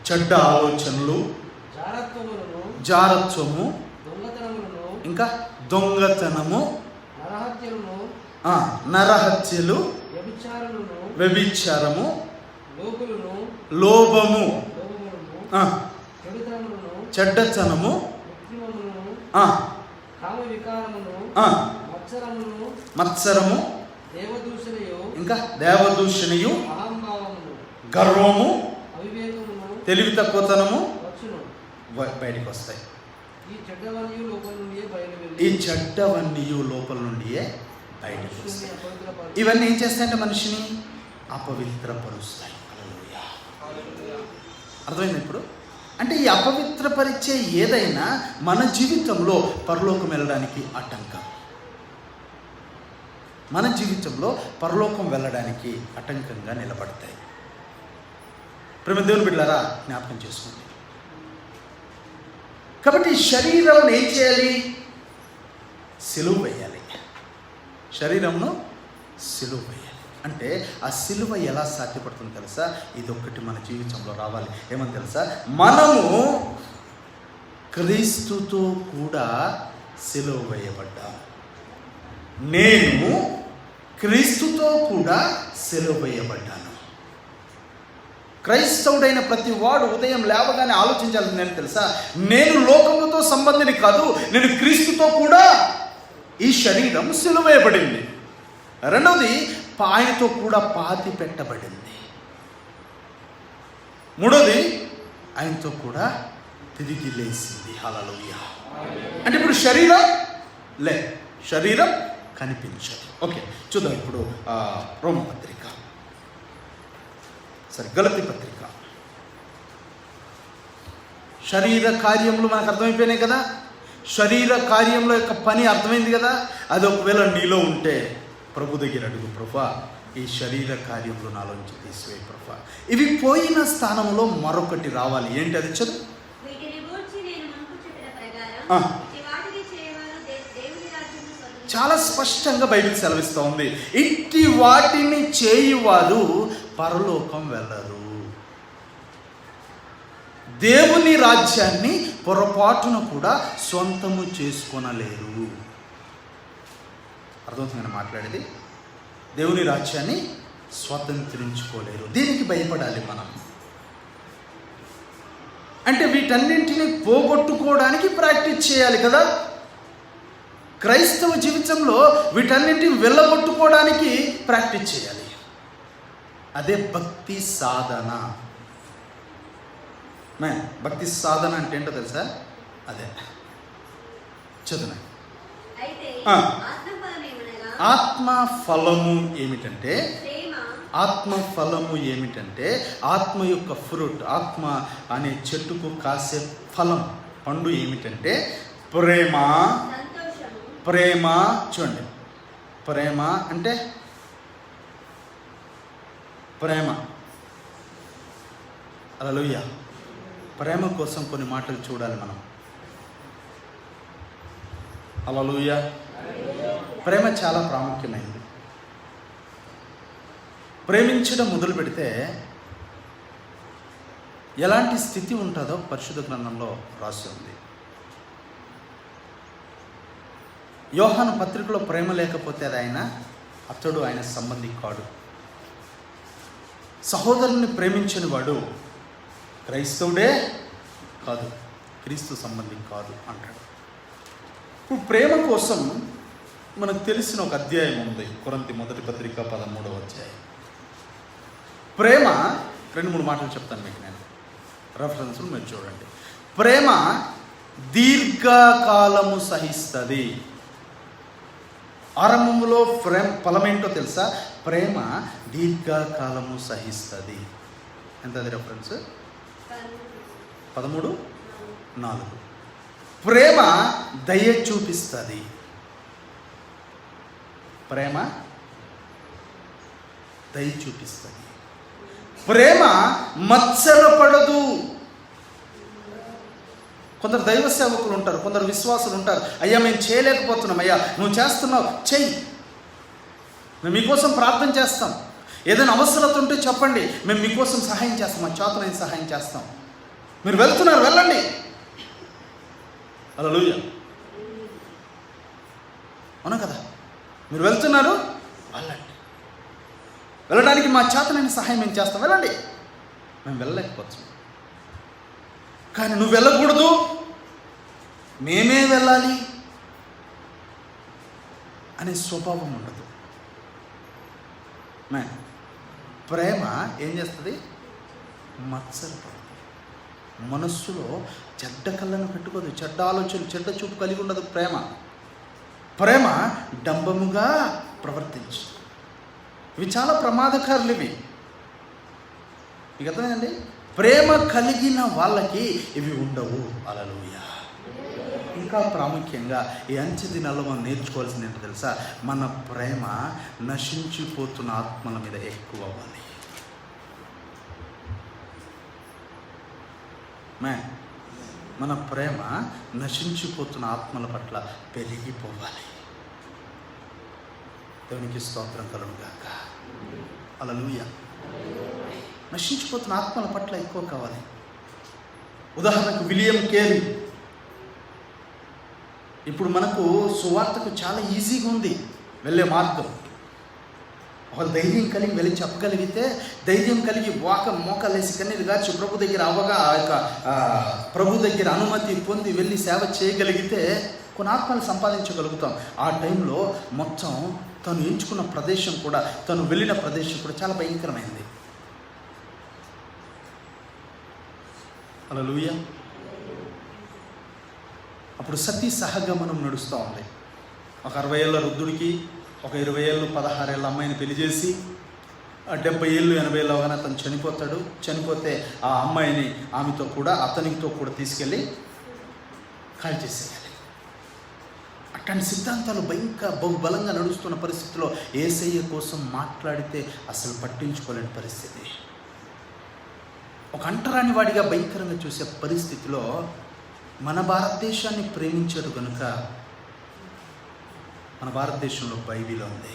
చెడ్డ ఆలోచనలు, జారత్వము, ఇంకా దొంగతనము, నరహత్యలు, వ్యభిచారము, లోభము, చెడ్డతనము, మత్సరము, ఇంకా దేవదూషణయు, గర్వము, తెలివి తక్కువతనము బయటికి వస్తాయి. ఈ చెడ్డవన్నీయు లోపల నుండియే బయటకు వస్తాయి. ఇవన్నీ ఏం చేస్తాయంటే మనిషిని అపవిత్రపరుస్తాయి. అర్థమైంది ఇప్పుడు? అంటే ఈ అపవిత్రపరిచే ఏదైనా మన జీవితంలో పరలోకం వెళ్ళడానికి ఆటంకం. మన జీవితంలో పరలోకం వెళ్ళడానికి ఆటంకంగా నిలబడతాయి. ప్రేమ దేవుని బిడ్డలారా, జ్ఞాపకం చేసుకోండి. కాబట్టి శరీరం ఏం చేయాలి? సిలువ వేయాలి. శరీరంను సిలువ వేయాలి. అంటే ఆ సిలువ ఎలా సాధ్యపడుతుందో తెలుసా? ఇదొక్కటి మన జీవితంలో రావాలి. ఏమని తెలుసా? మనము క్రీస్తుతో కూడా సిలువ వేయబడ్డాము. నేను క్రీస్తుతో కూడా సిలువ వేయబడ్డాను. క్రైస్తవుడైన ప్రతి వాడు ఉదయం లేవగానే ఆలోచించాలని నేను తెలుసా? నేను లోకముతో సంబంధిని కాదు, నేను క్రీస్తుతో కూడా ఈ శరీరం సిలువ వేయబడింది. రెండవది, ఆయనతో కూడా పాతి పెట్టబడింది. మూడోది, ఆయనతో కూడా తిరిగి లేచింది. హల్లెలూయా. అంటే ఇప్పుడు శరీరం కనిపించదు. ఓకే, చూద్దాం ఇప్పుడు రోమపత్రిక, గలతీ పత్రిక. శరీర కార్యములు మనకు అర్థమైపోయినాయి కదా. శరీర కార్యంలో యొక్క పని అర్థమైంది కదా. అది ఒకవేళ నీలో ఉంటే ప్రభు దగ్గర అడుగు, ప్రభువా ఈ శరీర కార్యములు నాలోంచి తీసివేయి ప్రభువా. ఇవి పోయిన స్థానంలో మరొకటి రావాలి. ఏంటి అది? చదువు. చాలా స్పష్టంగా బైబిల్ సెలవిస్తూ ఉంది. ఇట్టి వాటిని చేయువారు పరలోకం వెళ్ళరు. దేవుని రాజ్యాన్ని పొరపాటును కూడా సొంతము చేసుకొనలేరు. అర్థమవుతుందని మాట్లాడేది? దేవుని రాజ్యాన్ని స్వతంత్రించుకోలేరు. దీనికి భయపడాలి మనం. అంటే వీటన్నింటినీ పోగొట్టుకోవడానికి ప్రాక్టీస్ చేయాలి కదా. క్రైస్తవ జీవితంలో వీటన్నింటిని వెళ్ళగొట్టుకోవడానికి ప్రాక్టీస్ చేయాలి. అదే భక్తి సాధన. భక్తి సాధన అంటే ఏంటో తెలుసా? అదే చదువు. ఆత్మఫలము ఏమిటంటే, ఆత్మ యొక్క ఫ్రూట్, ఆత్మ అనే చెట్టుకు కాసే ఫలం, పండు ఏమిటంటే ప్రేమ. చూడండి, ప్రేమ అంటే ప్రేమ. హల్లెలూయా. ప్రేమ కోసం కొన్ని మాటలు చూడాలి మనం. హల్లెలూయా. ప్రేమ చాలా ప్రాముఖ్యమైనది. ప్రేమించడం మొదలు పెడితే ఎలాంటి స్థితి ఉంటుందో పరిశుద్ధ గ్రంథంలో రాసి ఉంది. యోహాను పత్రికలో ప్రేమ లేకపోతే అది ఆయన సంబంధి కాడు. సహోదరుని ప్రేమించని వాడు క్రైస్తవుడే కాదు, క్రీస్తు సంబంధి కాదు అంటాడు. ఇప్పుడు ప్రేమ కోసం మనకు తెలిసిన ఒక అధ్యాయం ఉంది, కొరింథీ మొదటి పత్రిక 13వ అధ్యాయం. ప్రేమ 2-3 మాటలు చెప్తాను మీకు నేను, రెఫరెన్స్లు మీరు చూడండి. ప్రేమ దీర్ఘకాలము సహిస్తుంది. ఆరంభంలో ఫలం ఏంటో తెలుసా? ప్రేమ దీర్ఘకాలము సహిస్తుంది. ఎంత అది రెఫరెన్స్? 13:4. ప్రేమ దయ చూపిస్తుంది. ప్రేమ దయ చూపిస్తుంది. ప్రేమ మత్సరపడదు. కొందరు దైవ సేవకులు ఉంటారు, కొందరు విశ్వాసులు ఉంటారు. అయ్యా మేము చేయలేకపోతున్నాం, అయ్యా నువ్వు చేస్తున్నావు, చెయ్యి, మేము మీకోసం ప్రార్థన చేస్తాం, ఏదైనా అవసరత ఉంటే చెప్పండి, మేము మీకోసం సహాయం చేస్తాం, మా చేతనైన సహాయం చేస్తాం, మీరు వెళ్తున్నారు వెళ్ళండి. హల్లెలూయా. అవునా కదా? మీరు వెళ్తున్నారు వెళ్ళండి, వెళ్ళడానికి మా చేతనైన సహాయం మేము చేస్తాం, వెళ్ళండి. మేము వెళ్ళలేకపోవచ్చు, కానీ నువ్వు వెళ్ళకూడదు, మేమే వెళ్ళాలి అనే స్వభావం ఉండదు. ప్రేమ ఏం చేస్తుంది? మత్సరపడదు. మనస్సులో చెడ్డ కళ్ళను పెట్టుకోదు, చెడ్డ ఆలోచనలు, చెడ్డ చూపు కలిగి ఉండదు. ప్రేమ డంబముగా ప్రవర్తించదు. ఇవి చాలా ప్రమాదకారులు. ఇవి మీకు అర్థమైందండి? ప్రేమ కలిగిన వాళ్ళకి ఇవి ఉండవు. హల్లెలూయా. ఇంకా ప్రాముఖ్యంగా ఈ అంచె దినాల్లో మనం నేర్చుకోవాల్సింది ఏంటో తెలుసా? మన ప్రేమ నశించిపోతున్న ఆత్మల మీద ఎక్కువ అవ్వాలి. మన ప్రేమ నశించిపోతున్న ఆత్మల పట్ల పెరిగిపోవాలి. దేవునికి స్తోత్రం కలుగును గాక. హల్లెలూయా. నశించిపోతున్న ఆత్మల పట్ల ఎక్కువ కావాలి. ఉదాహరణకు విలియం కేరీ. ఇప్పుడు మనకు సువార్తకు చాలా ఈజీగా ఉంది వెళ్ళే మార్గం. ఒక ధైర్యం కలిగి వెళ్ళి చెప్పగలిగితే, ధైర్యం కలిగి మోకాలేసి కన్నీరు గార్చి ప్రభు దగ్గర ప్రభు దగ్గర అనుమతి పొంది వెళ్ళి సేవ చేయగలిగితే కొన్ని ఆత్మలు సంపాదించగలుగుతాం. ఆ టైంలో మొత్తం తను ఎంచుకున్న ప్రదేశం కూడా, తను వెళ్ళిన ప్రదేశం కూడా చాలా భయంకరమైంది. హల్లెలూయా. అప్పుడు సతీ సహగమనం నడుస్తూ ఉంది. ఒక 60 ఏళ్ళ వృద్ధుడికి ఒక 20 ఏళ్ళు 16 ఏళ్ళ అమ్మాయిని పెళ్లి చేసి 70 ఏళ్ళు 80 ఏళ్ళు అవగానే అతను చనిపోతాడు. చనిపోతే ఆ అమ్మాయిని ఆమెతో కూడా అతనితో కూడా తీసుకెళ్ళి కాల్ చేసేయాలి. అట్లాంటి సిద్ధాంతాలు బహుబలంగా నడుస్తున్న పరిస్థితిలో యేసయ్య కోసం మాట్లాడితే అసలు పట్టించుకోలేని పరిస్థితి. ఒక అంటరాని వాడిగా భయంకరంగా చూసే పరిస్థితిలో మన భారతదేశాన్ని ప్రేమించాడు కనుక మన భారతదేశంలో బైబిల్ ఉంది.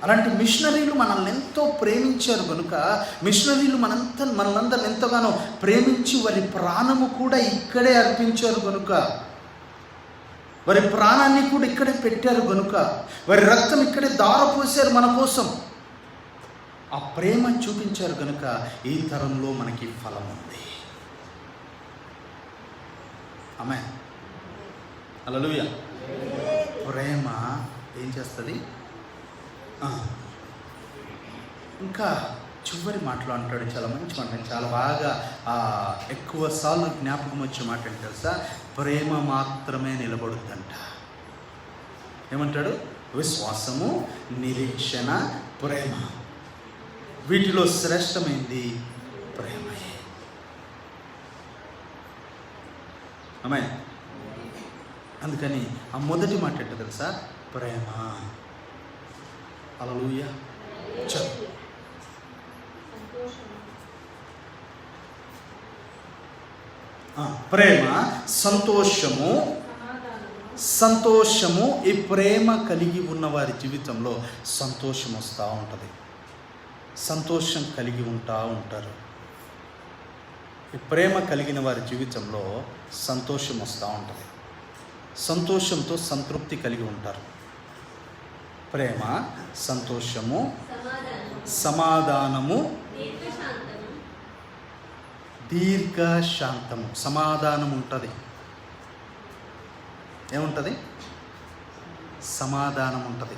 అలాంటి మిషనరీలు మనల్ని ఎంతో ప్రేమించారు కనుక, మిషనరీలు మనలందరిని ఎంతగానో ప్రేమించి వారి ప్రాణము కూడా ఇక్కడే అర్పించారు కనుక, వారి ప్రాణాన్ని కూడా ఇక్కడే పెట్టారు కనుక, వారి రక్తం ఇక్కడే దారపోసారు మన కోసం. ఆ ప్రేమ చూపించారు కనుక ఈ తరంలో మనకి ఫలం ఉంది. ఆమేన్. హల్లెలూయా. ప్రేమ ఏం చేస్తుంది? ఇంకా చివరి మాటలో అంటాడు, చాలా మంచి మాట, చాలా బాగా ఎక్కువ సార్లు జ్ఞాపకం వచ్చే మాట ఏంటి తెలుసా? ప్రేమ మాత్రమే నిలబడుద్దంట. ఏమంటాడు? విశ్వాసము, నిరీక్షణ, ప్రేమ, వీటిలో శ్రేష్టమైంది ప్రేమయే. ఆమేన్. అందుకని ఆ మొదటి మాట ఏంటో తెలుసా? ప్రేమ. హల్లెలూయా. ప్రేమ, సంతోషము. ఈ ప్రేమ కలిగి ఉన్న వారి జీవితంలో సంతోషం వస్తూ ఉంటుంది. సంతోషం కలిగి ఉంటారు. ఈ ప్రేమ కలిగిన వారి జీవితంలో సంతోషం వస్తూ ఉంటుంది. సంతోషంతో సంతృప్తి కలిగి ఉంటారు. ప్రేమ, సంతోషము, సమాధానము, దీర్ఘశాంతము. సమాధానం ఉంటుంది. ఏముంటుంది? సమాధానం ఉంటుంది.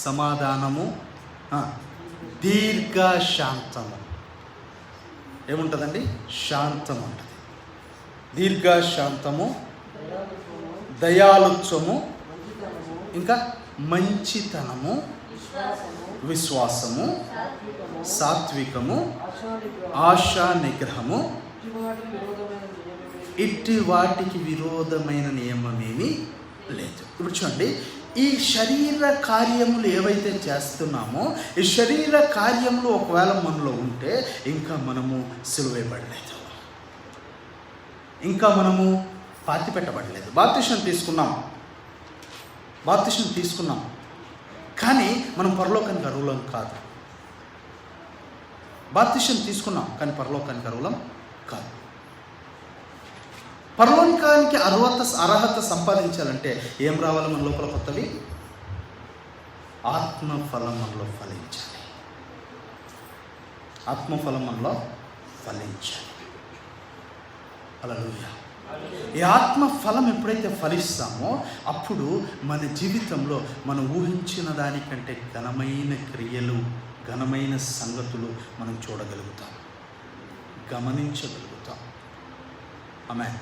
సమాధానము, దీర్ఘశాంతము. ఏముంటుందండి? శాంతం ఉంటుంది. దీర్ఘశాంతము, దయాళుత్వము, ఇంకా మంచితనము, విశ్వాసము, సాత్వికము, సాత్వికము, ఆశానిగ్రహము, ఆశా నిగ్రహము, ఇట్టి వాటికి ఇట్టి వాటికి విరోధమైన నియమమేమీ విరోధమైన నియమమేమీ లేదు. ఇప్పుడు చూడండి, ఈ శరీర కార్యములు ఏవైతే చేస్తున్నామో ఈ శరీర కార్యములు ఒకవేళ మనలో ఉంటే ఇంకా మనము సిలువేయబడలేదు, ఇంకా మనము పాతి పెట్టబడలేదు. బాప్తిసం తీసుకున్నాం కానీ మనం పరలోకానికి అర్హులం కాదు. బాప్తిసం తీసుకున్నాం కానీ పరలోకానికి అర్హులం కాదు. పరలోకానికి అర్హత సంపాదించాలంటే ఏం రావాలి మన లోపల? కొత్తవి ఆత్మఫలం మనలో ఫలించాలి. ఆత్మఫలం మనలో ఫలించాలి. హల్లెలూయా. ఈ ఆత్మఫలం ఎప్పుడైతే ఫలిస్తామో అప్పుడు మన జీవితంలో మనం ఊహించిన దానికంటే ఘనమైన క్రియలు, ఘనమైన సంగతులు మనం చూడగలుగుతాం, గమనించగలుగుతాం. ఆమేన్.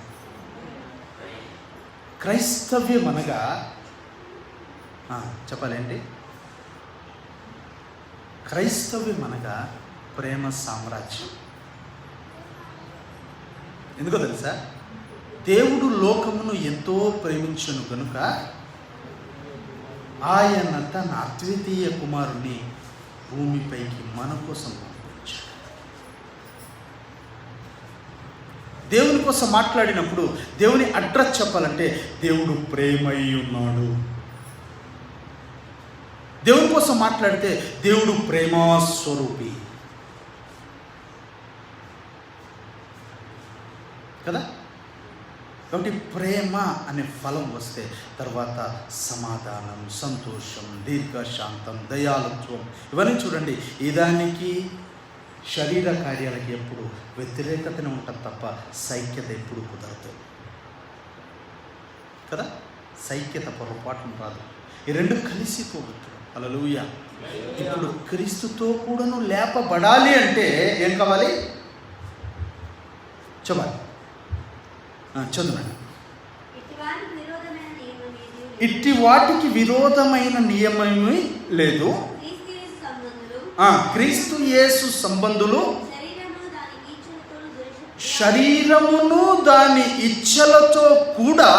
క్రైస్తవ్యం అనగా చెప్పాలేంటి? క్రైస్తవ్యం అనగా ప్రేమ సామ్రాజ్యం. ఎందుకో తెలుసా? దేవుడు లోకమును ఎంతో ప్రేమించును కనుక ఆయన తన అద్వితీయ కుమారుని భూమిపైకి మన కోసం పంపించాడు. దేవుని కోసం మాట్లాడినప్పుడు దేవుని అడ్రస్ చెప్పాలంటే దేవుడు ప్రేమై ఉన్నాడు. దేవుని కోసం మాట్లాడితే దేవుడు ప్రేమస్వరూపి కదా. కాబట్టి ప్రేమ అనే ఫలం వస్తే తర్వాత సమాధానం, సంతోషం, దీర్ఘశాంతం, దయాళుత్వం, ఇవన్నీ చూడండి. ఇదానికి శరీర కార్యాలకి ఎప్పుడు వ్యతిరేకతనే ఉంటుంది తప్ప సైక్యత ఎప్పుడు కుదరదు కదా. సైక్యత పొరపాటును రాదు. ఈ రెండు కలిసిపోవద్దు. హల్లెలూయా. ఇప్పుడు క్రీస్తుతో కూడాను లేపబడాలి అంటే ఏం కావాలి? చెప్పాలి. చదువునండి. ఇట్టి వాటికి విరోధమైన నియమమే లేదు. క్రీస్తు యేసు సంబంధులు శరీరమును దాని ఇచ్ఛలతో కూడా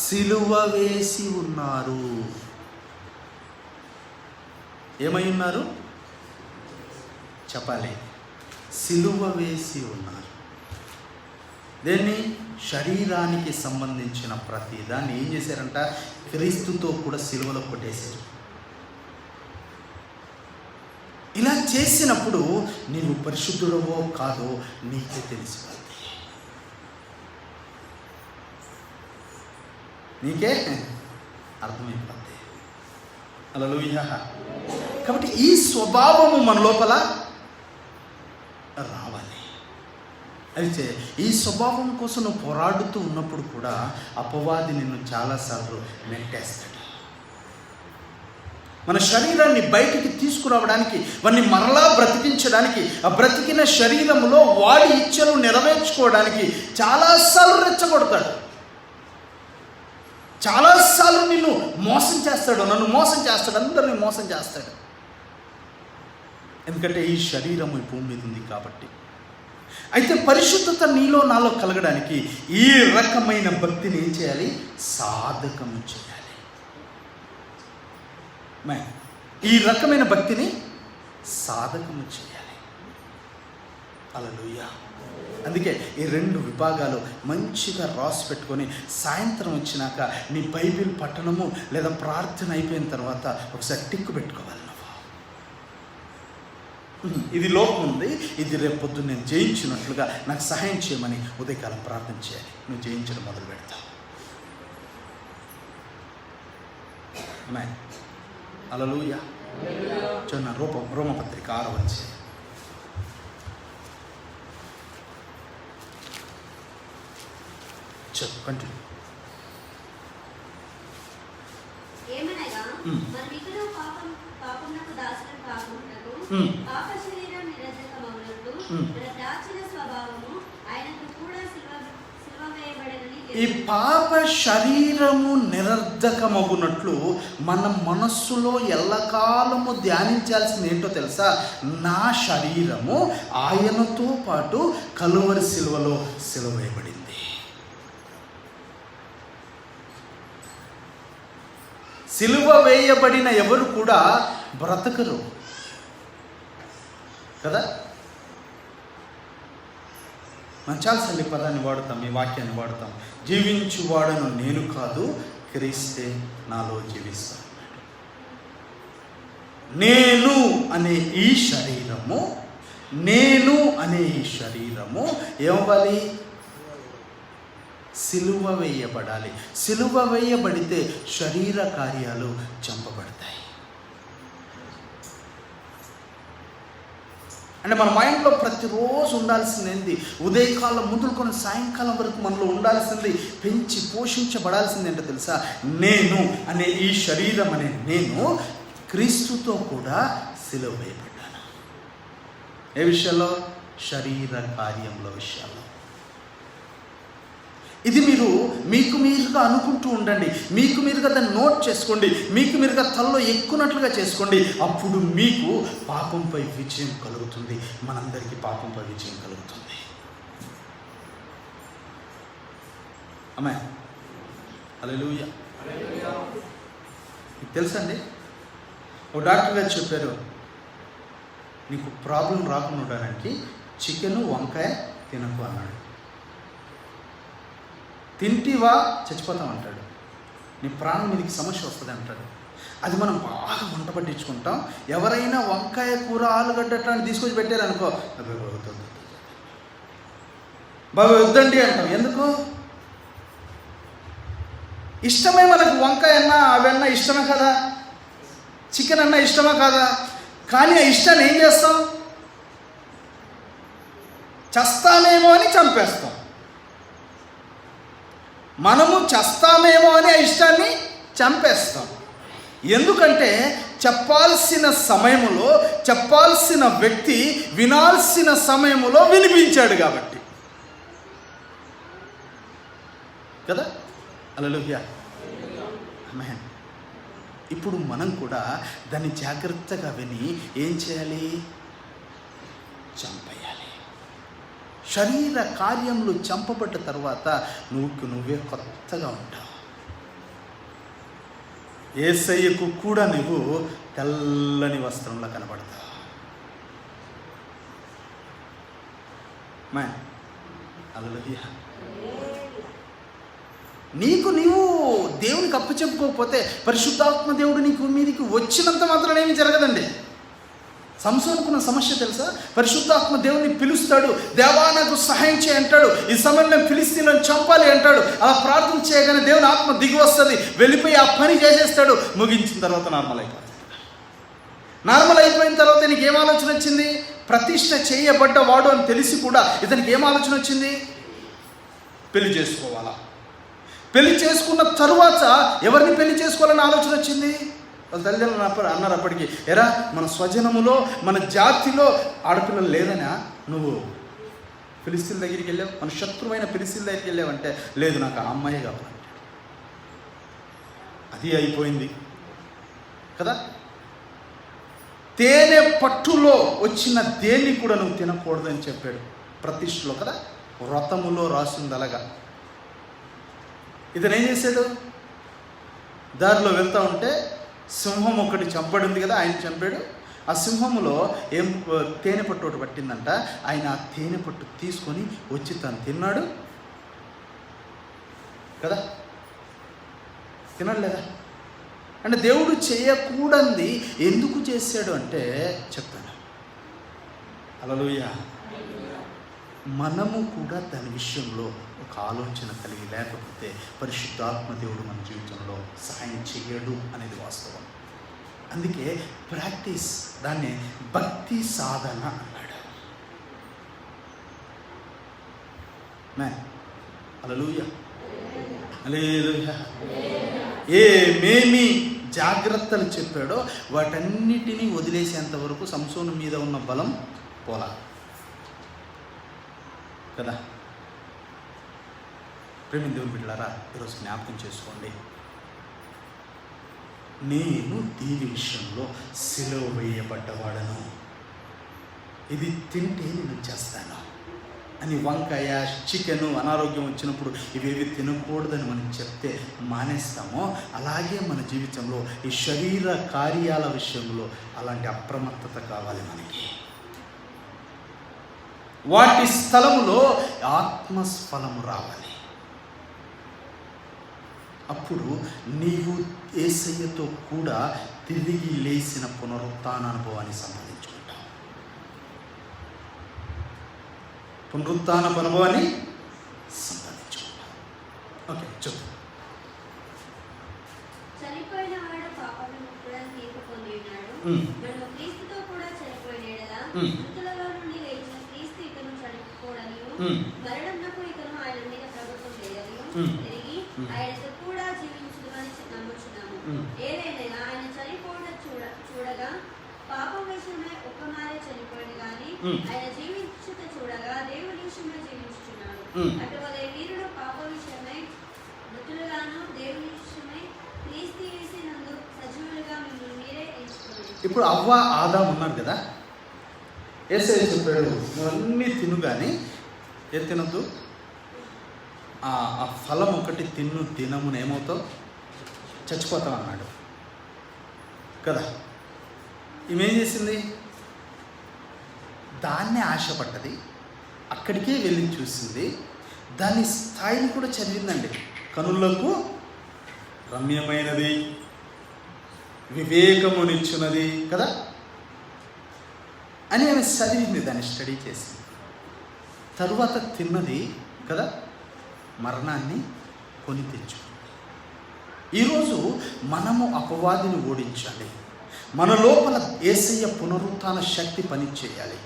సిలువ వేసి ఉన్నారు. ఏమై ఉన్నారు? చెప్పాలి. సిలువ వేసి ఉన్నారు. దేన్ని? శరీరానికి సంబంధించిన ప్రతి దాన్ని ఏం చేశారంట? క్రీస్తుతో కూడా సిలువలో కొట్టేశారు. ఇలా చేసినప్పుడు నీవు పరిశుద్ధుడవో కాదో నీకే తెలిసిపోద్ది. నీకే అర్థమైపోద్ది. హల్లెలూయా. కాబట్టి ఈ స్వభావము మన లోపల రావాలి. అయితే ఈ స్వభావం కోసం నువ్వు పోరాడుతూ ఉన్నప్పుడు కూడా అపవాది నిన్ను చాలాసార్లు నెట్టేస్తాడు. మన శరీరాన్ని బయటికి తీసుకురావడానికి, వాడిని మరలా బ్రతికించడానికి, ఆ బ్రతికిన శరీరంలో వాడి ఇచ్చను నెరవేర్చుకోవడానికి చాలాసార్లు రెచ్చగొడతాడు. చాలాసార్లు నిన్ను మోసం చేస్తాడు, నన్ను మోసం చేస్తాడు, అందరినీ మోసం చేస్తాడు. ఎందుకంటే ఈ శరీరం ఈ భూమి మీద ఉంది కాబట్టి. అయితే పరిశుద్ధత నీలో నాలో కలగడానికి ఈ రకమైన భక్తిని ఏం చేయాలి? సాధకము చేయాలి. ఈ రకమైన భక్తిని సాధకము చేయాలి. హల్లెలూయా. అందుకే ఈ రెండు విభాగాలు మంచిగా రాసి పెట్టుకొని సాయంత్రం వచ్చినాక నీ బైబిల్ పఠనము లేదా ప్రార్థన అయిపోయిన తర్వాత ఒకసారి టిక్కు పెట్టుకోవాలి. ఇది లోపం ఉంది, ఇది రేపు పొద్దున్న నేను జయించినట్లుగా నాకు సహాయం చేయమని ఉదయకాలం ప్రార్థన చేయాలి. నువ్వు జయించడం మొదలు పెడతావు. హల్లెలూయా. చూడండి, రోమపత్రిక 6వ అధ్యాయం. కంటిన్యూ. ఏమనగా మనమికను పాపమునకు దాసులం కాకుండాను పాప శరీరం నిరర్ధకమగునట్లు మన ప్రాచీన స్వభావము ఆయనకు కూడా సిలువ వేయబడనని ఈ పాప శరీరము నిరర్ధకమగునట్లు మన మనస్సులో ఎల్లకాలము ధ్యానించాల్సింది ఏంటో తెలుసా? నా శరీరము ఆయనతో పాటు కలువరి సిలువలో సిలువేయబడింది. సిలువ వేయబడిన ఎవరు కూడా బ్రతకరు కదా. మనం చాలాసార్లు ఈ పదాన్ని వాడుతాం, ఈ వాక్యాన్ని వాడుతాం. జీవించువాడను నేను కాదు, క్రీస్తే నాలో జీవిస్తాను. నేను అనే ఈ శరీరము ఏమవ్వాలి? సిలువ వేయబడాలి. సిలువ వేయబడితే శరీర కార్యాలు చంపబడతాయి. అంటే మన మైండ్లో ప్రతిరోజు ఉండాల్సింది ఏంటి? ఉదయకాలం మొదలుకొని సాయంకాలం వరకు మనలో ఉండాల్సింది, పెంచి పోషించబడాల్సింది ఏంటో తెలుసా? నేను అనే ఈ శరీరం అనే నేను క్రీస్తుతో కూడా సిలువ వేయబడ్డాను. ఏ విషయంలో? శరీర కార్యంలో విషయాల్లో. ఇది మీకు మీరుగా అనుకుంటూ ఉండండి, మీకు మీరుగా దాన్ని నోట్ చేసుకోండి, మీకు మీరుగా తలలో ఎక్కునట్లుగా చేసుకోండి. అప్పుడు మీకు పాపంపై విజయం కలుగుతుంది. మనందరికీ పాపంపై విజయం కలుగుతుంది. ఆమేన్. హల్లెలూయా. మీకు తెలుసండి, ఓ డాక్టర్ గారు చెప్పారు, నీకు ప్రాబ్లం రాకుండా ఉండడానికి చికెను వంకాయ తినకు అన్నాడు. తింటివా చచ్చిపోతాం అంటాడు. నీ ప్రాణం మీదకి సమస్య వస్తుంది అంటాడు. అది మనం బాగా వంట పట్టించుకుంటాం. ఎవరైనా వంకాయ కూర, ఆలుగడ్డ అట్లాంటి తీసుకొచ్చి పెట్టారనుకో, బాబు వద్దండి అంటాం. ఎందుకు? ఇష్టమే మనకు. వంకాయ అన్నా అవన్నా ఇష్టమే కదా, చికెన్ అన్నా ఇష్టమే కదా. కానీ ఆ ఇష్టాన్ని ఏం చేస్తాం? చస్తామేమో అని చంపేస్తాం. మనము చస్తామేమో అని ఆ ఇష్టాన్ని చంపేస్తాం. ఎందుకంటే చెప్పాల్సిన సమయంలో చెప్పాల్సిన వ్యక్తి వినాల్సిన సమయంలో వినిపించాడు కాబట్టి కదా. హల్లెలూయా. ఆమేన్. ఇప్పుడు మనం కూడా దాన్ని జాగ్రత్తగా విని ఏం చేయాలి? చంపేయాలి. శరీర కార్యములు చంపబడ్డ తర్వాత నువ్వే కొత్తగా ఉంటావు. యేసయ్యకు కూడా నువ్వు తెల్లని వస్త్రంలో కనబడతావు. మ్యాన్. హల్లెలూయా. నీవు దేవునికి అప్పచెప్పుకోకపోతే పరిశుద్ధాత్మ దేవుడు మీదికి వచ్చినంత మాత్రం ఏమీ జరగదండి. సంసోనుకున్న సమస్య తెలుసా? పరిశుద్ధాత్మ దేవుని పిలుస్తాడు, దేవా నాకు సహాయం చేయి అంటాడు. ఈ సమయంలో ఫిలిస్తీన్లను చంపాలి అంటాడు. అలా ప్రార్థన చేయగానే దేవుని ఆత్మ దిగి వస్తుంది, వెళ్ళిపోయి ఆ పని చేసేస్తాడు. ముగించిన తర్వాత నార్మల్ అయిపోయిన తర్వాత నీకు ఏం ఆలోచన వచ్చింది? ప్రతిష్ఠ చేయబడ్డ వాడు అని తెలిసి కూడా ఇతనికి ఏం ఆలోచన వచ్చింది? పెళ్లి చేసుకోవాలా. పెళ్లి చేసుకున్న తరువాత ఎవరిని పెళ్లి చేసుకోవాలని ఆలోచన వచ్చింది? వాళ్ళ తల్లిదండ్రులు అన్నారు అప్పటికి, ఎరా మన స్వజనములో మన జాతిలో ఆడపిల్లలు లేదనా నువ్వు ఫిలిస్తీన్ దగ్గరికి వెళ్ళావు, మన శత్రువైన ఫిలిస్తీన్ దగ్గరికి వెళ్ళావంటే లేదు నాకు ఆ అమ్మాయి కావాలంటే. అది అయిపోయింది కదా. తేనె పట్టులో వచ్చిన దేన్ని కూడా నువ్వు తినకూడదని చెప్పాడు ప్రతిష్ఠలో కదా. వ్రతములో రాసింది అలాగా. ఇతను ఏం చేశాడు? దారిలో వెళ్తూ ఉంటే సింహం ఒకటి చంపడింది కదా, ఆయన చంపాడు. ఆ సింహములో ఏం తేనె పట్టు ఒకటి పట్టిందంట. ఆయన ఆ తేనె పట్టు తీసుకొని వచ్చి తను తిన్నాడు కదా. తినడు లేదా? అంటే దేవుడు చేయకూడనిది ఎందుకు చేశాడు అంటే చెప్తాను. హల్లెలూయా. మనము కూడా దాని విషయంలో ఒక ఆలోచన కలిగి లేకపోతే పరిశుద్ధాత్మ దేవుడు మన జీవితంలో సహాయం చేయడు అనేది వాస్తవం. అందుకే ప్రాక్టీస్, దాన్ని భక్తి సాధన అన్నాడు. హల్లెలూయా. హల్లెలూయా. ఏమేమి జాగ్రత్తలు చెప్పాడో వాటన్నిటినీ వదిలేసేంత వరకు సంసోను మీద ఉన్న బలం పోలా కదా. ప్రేమ దేవుని బిడ్డలారా, ఈరోజు జ్ఞాపకం చేసుకోండి, నేను దీని విషయంలో సిలువ వేయబడ్డవాడను, ఇది తింటే నేను చేస్తాను అని వంకాయ, చికెను అనారోగ్యం వచ్చినప్పుడు ఇవేవి తినకూడదని మనం చెప్తే మానేస్తామో, అలాగే మన జీవితంలో ఈ శరీర కార్యాల విషయంలో అలాంటి అప్రమత్తత కావాలి మనకి. వాటి స్థలములో ఆత్మస్ఫలము రావాలి. అప్పుడు నీవు యేసయ్యతో కూడా తిరిగి లేచిన పునరుత్థాన అనుభవాన్ని సంపాదించుకుంటావు. పునరుత్థాన అనుభవాన్ని సంపాదించుకుంటావు. ఓకే, చెప్పు. చనిపోయిన వాడు పాపమును కూడా తీర్పు పొంది ఉన్నాడు. మనము క్రీస్తుతో కూడా చనిపోయిన యెడల మృతులలో నుండి లేచిన క్రీస్తు ఇకను చనిపోడనియు, మరణమునకు ఇకను ఆయన మీద ప్రభుత్వం లేదనియు తిరిగి ఆయనతో కూడా జీవించుదుమని నమ్ముచున్నాము. ఏదైనా ఆయన చనిపోవడం చూడగా పాపం విషయమై ఒక్కమారే చనిపోయిన గాని ఆయన జీవించుట చూడగా దేవుని విషయమై జీవించుచున్నాడు. అటువలే వీరుడు పాప విషయమై మృతులుగాను దేవుని విషయమై క్రీస్తు యేసునందు సజీవులుగా మిమ్మల్ని మీరే ఎంచుకోండి. ఇప్పుడు అవ్వ ఆదాం ఉన్నారు కదా, యేసయ్య చెప్పాడు, నువ్వన్నీ తిను కానీ ఏం తినొద్దు, ఆ ఫలం ఒకటి తినమును ఏమవుతావు, చచ్చిపోతావు అన్నాడు కదా. ఈమెం చేసింది, దాన్నే ఆశపడ్డది, అక్కడికే వెళ్ళి చూసింది, దాని స్థాయిని కూడా చదివిందండి. కనులకు రమ్యమైనది, వివేకమునిచ్చున్నది కదా అని ఆమె చదివింది, దాన్ని స్టడీ చేసింది. తరువాత తిన్నది కదా, మరణాన్ని కొని తెచ్చుకుంది. ఈరోజు మనము అపవాదిని ఓడించాలి. మన లోపల యేసయ్య పునరుత్థాన శక్తి పనిచేయాలి.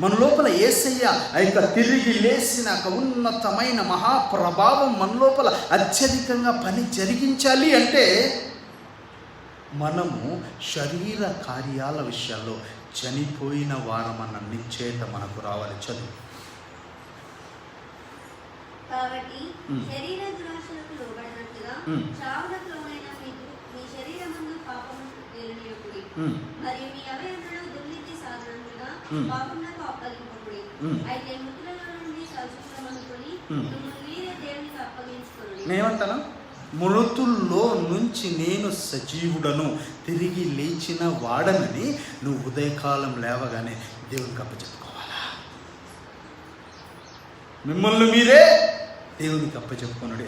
మన లోపల యేసయ్య ఆ యొక్క తిరిగి లేసిన ఉన్నతమైన మహాప్రభావం మన లోపల అత్యధికంగా పని జరిగించాలి అంటే మనము శరీర కార్యాల విషయాల్లో చనిపోయిన వారమన్న నిశ్చయత మనకు రావాలి. చదువు. కాబట్టి శరీర దురాశలకు లోబడినట్లుగా చావునకు లోనైన మీ శరీరమందు పాపము నిలనియుడి, మరియు మీ అవయవములను దుర్నీతి సాధనములుగా పాపమునకు అప్పగింపకుడి. అయితే మృతులలో నుండి సజీవులమనుకొని మిమ్మల్ని మీరే దేవునికి అప్పగించుకొనుడి. నేనేమంటాను, మృతుల్లో నుంచి నేను సజీవుడను, తిరిగి లేచిన వాడనని నువ్వు ఉదయకాలం లేవగానే దేవునికి అప్పచెప్పుకోవాలా. మిమ్మల్ని మీరే దేవునికి అప్పచెప్పుకున్నాడు.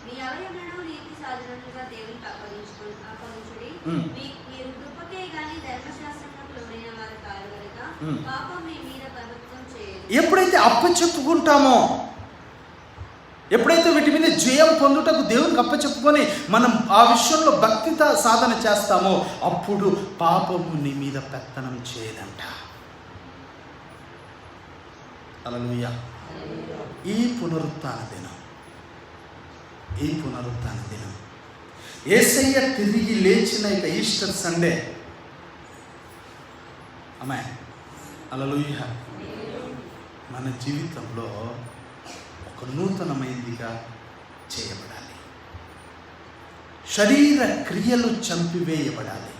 మీ అవయవములను నీతి సాధనములుగా దేవునికి అప్పగించుడి. మీరు కృపకే గాని ధర్మశాస్త్రమునకు లోనైన వారు కారు కనుక పాపం మీ మీద ప్రభుత్వం చేయదు. ఎప్పుడైతే అప్పచెప్పుకుంటామో, ఎప్పుడైతే వీటి మీద జయం పొందుటకు దేవునికి అప్పచెప్పుకొని మనం ఆ విషయంలో భక్తితో సాధన చేస్తామో అప్పుడు పాపము నీ మీద పెత్తనం చేయదంట. హల్లెలూయా. ఈ పునరుత్థాన దినం యేసయ్య తిరిగి లేచిన ఇక ఈస్టర్ సండే. ఆమేన్. హల్లెలూయా. మన జీవితంలో ఒక నూతనమైనదిగా చేయబడాలి. శరీర క్రియలు చంపివేయబడాలి,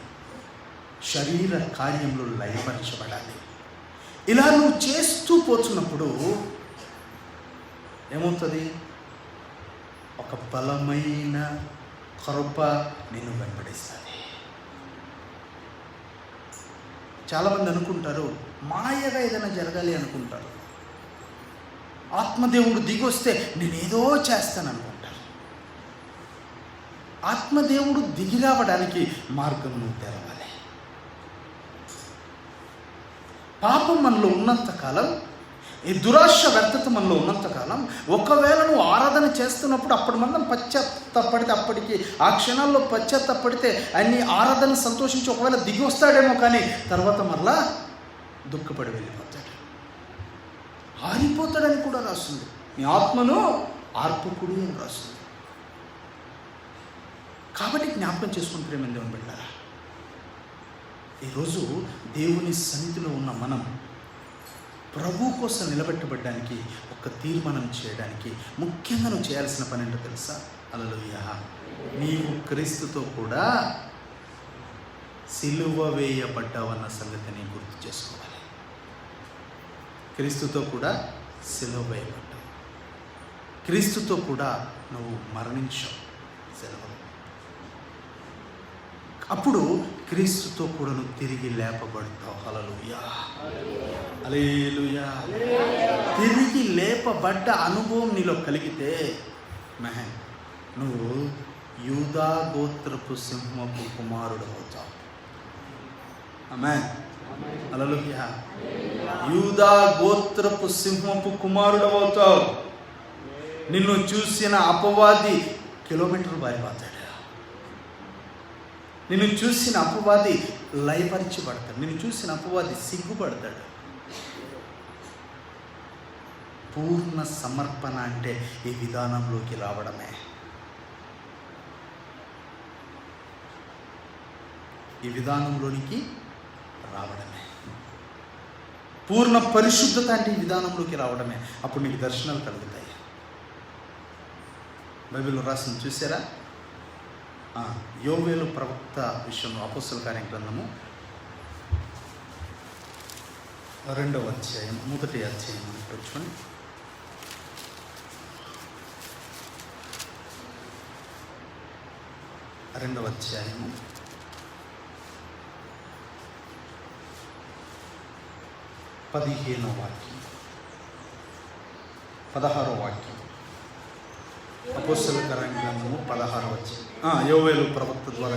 శరీర కార్యములు లయపరచబడాలి. ఇలా నువ్వు చేస్తూ పోతున్నప్పుడు ఏమవుతుంది, ఒక బలమైన కృప నిన్ను వెంబడిస్తుంది. చాలామంది అనుకుంటారు మాయగా ఏదైనా జరగాలి అనుకుంటారు, ఆత్మదేవుడు దిగొస్తే నేనేదో చేస్తాను అనుకుంటారు. ఆత్మదేవుడు దిగి రావడానికి మార్గం నువ్వు తెరవాలి. పాపం మనలో ఉన్నంతకాలం, ఈ దురాశ వ్యర్థత మనలో ఉన్నంతకాలం, ఒకవేళ నువ్వు ఆరాధన చేస్తున్నప్పుడు అప్పటి మనం పశ్చాత్తపడితే, అప్పటికి ఆ క్షణాల్లో పశ్చాత్తపడితే అన్ని ఆరాధన సంతోషించి ఒకవేళ దిగి వస్తాడేమో, కానీ తర్వాత మరలా దుఃఖపడి వెళ్ళిపోతాడు, ఆరిపోతాడని కూడా రాస్తుంది. నీ ఆత్మను ఆర్పుకుడు అని రాస్తుంది. కాబట్టి జ్ఞాపకం చేసుకుని ప్రేమ దేవుని బిడ్డలారా, ఈరోజు దేవుని సన్నిధిలో ఉన్న మనం ప్రభు కోసం నిలబెట్టబడ్డానికి, ఒక తీర్మానం చేయడానికి ముఖ్యంగా నువ్వు చేయాల్సిన పని ఏంటో తెలుసా? హల్లెలూయా. నీవు క్రీస్తుతో కూడా సిలువ వేయబడ్డావన్న సంగతిని గుర్తు చేసుకోవాలి. క్రీస్తుతో కూడా సిలువ వేయబడ్డావు, క్రీస్తుతో కూడా నువ్వు మరణించావు సిలువలో. అప్పుడు క్రీస్తుతో కూడా నువ్వు తిరిగి లేపబడతావు. హల్లెలూయా, హల్లెలూయా. తిరిగి లేపబడ్డ అనుభవం నీలో కలిగితే నువ్వు యూదా గోత్రపు సింహపు కుమారుడు అవుతావు. ఆమేన్, హల్లెలూయా. యూదా గోత్రపు సింహపు కుమారుడు అవుతావు. నిన్ను చూసిన అపవాది కిలోమీటర్లు పారిపోతాడు. నిన్ను చూసిన అపవాది లయపరిచబడతాడు. నిన్ను చూసిన అపవాది సిగ్గుపడతాడు. పూర్ణ సమర్పణ అంటే ఈ విధానంలోకి రావడమే. ఈ విధానంలోనికి రావడమే. పూర్ణ పరిశుద్ధత అంటే ఈ విధానంలోకి రావడమే. అప్పుడు నీకు దర్శనాలు కలుగుతాయి. బైబిల్లో రాసిన చూసారా? యోవేలు ప్రవక్త విషయంలో అపోస్తల కార్య గ్రంథము 2వ అధ్యాయం, మొదటి అధ్యాయం చూడండి. రెండవ అధ్యాయము 15వ వాక్యం, 16వ వాక్యం. అపోస్తల కార్య గ్రంథము 16వ అధ్యాయం. యోవేలు ప్రవక్త ద్వారా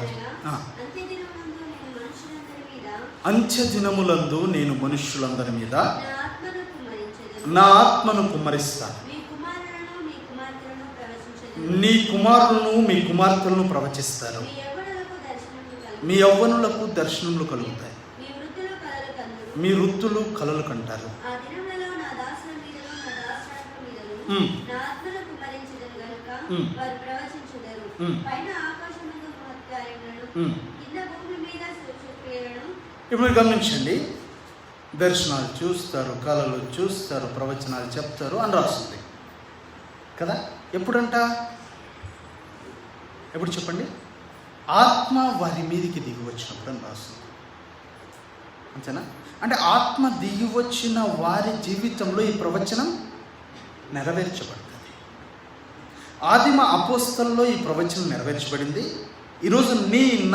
అంత్య దినములందు నేను మనుష్యులందరి మీద నా ఆత్మను కుమ్మరిస్తాను. నీ కుమారులను మీ కుమార్తెలను ప్రవచిస్తారు. మీ యవ్వనులకు దర్శనములు కలుగుతాయి. మీ వృద్ధులు కలలు కంటారు. ఇప్పుడు గమనించండి, దర్శనాలు చూస్తారు, కళలు చూస్తారు, ప్రవచనాలు చెప్తారు అని రాస్తుంది కదా. ఎప్పుడంట? ఎప్పుడు చెప్పండి? ఆత్మ వారి మీదికి దిగి వచ్చినప్పుడు అని రాస్తుంది. అంతేనా? అంటే ఆత్మ దిగి వచ్చిన వారి జీవితంలో ఈ ప్రవచనం నెరవేర్చబడుతుంది. ఆదిమ అపోస్తల్లో ఈ ప్రవచనం నెరవేర్చబడింది. ఈరోజు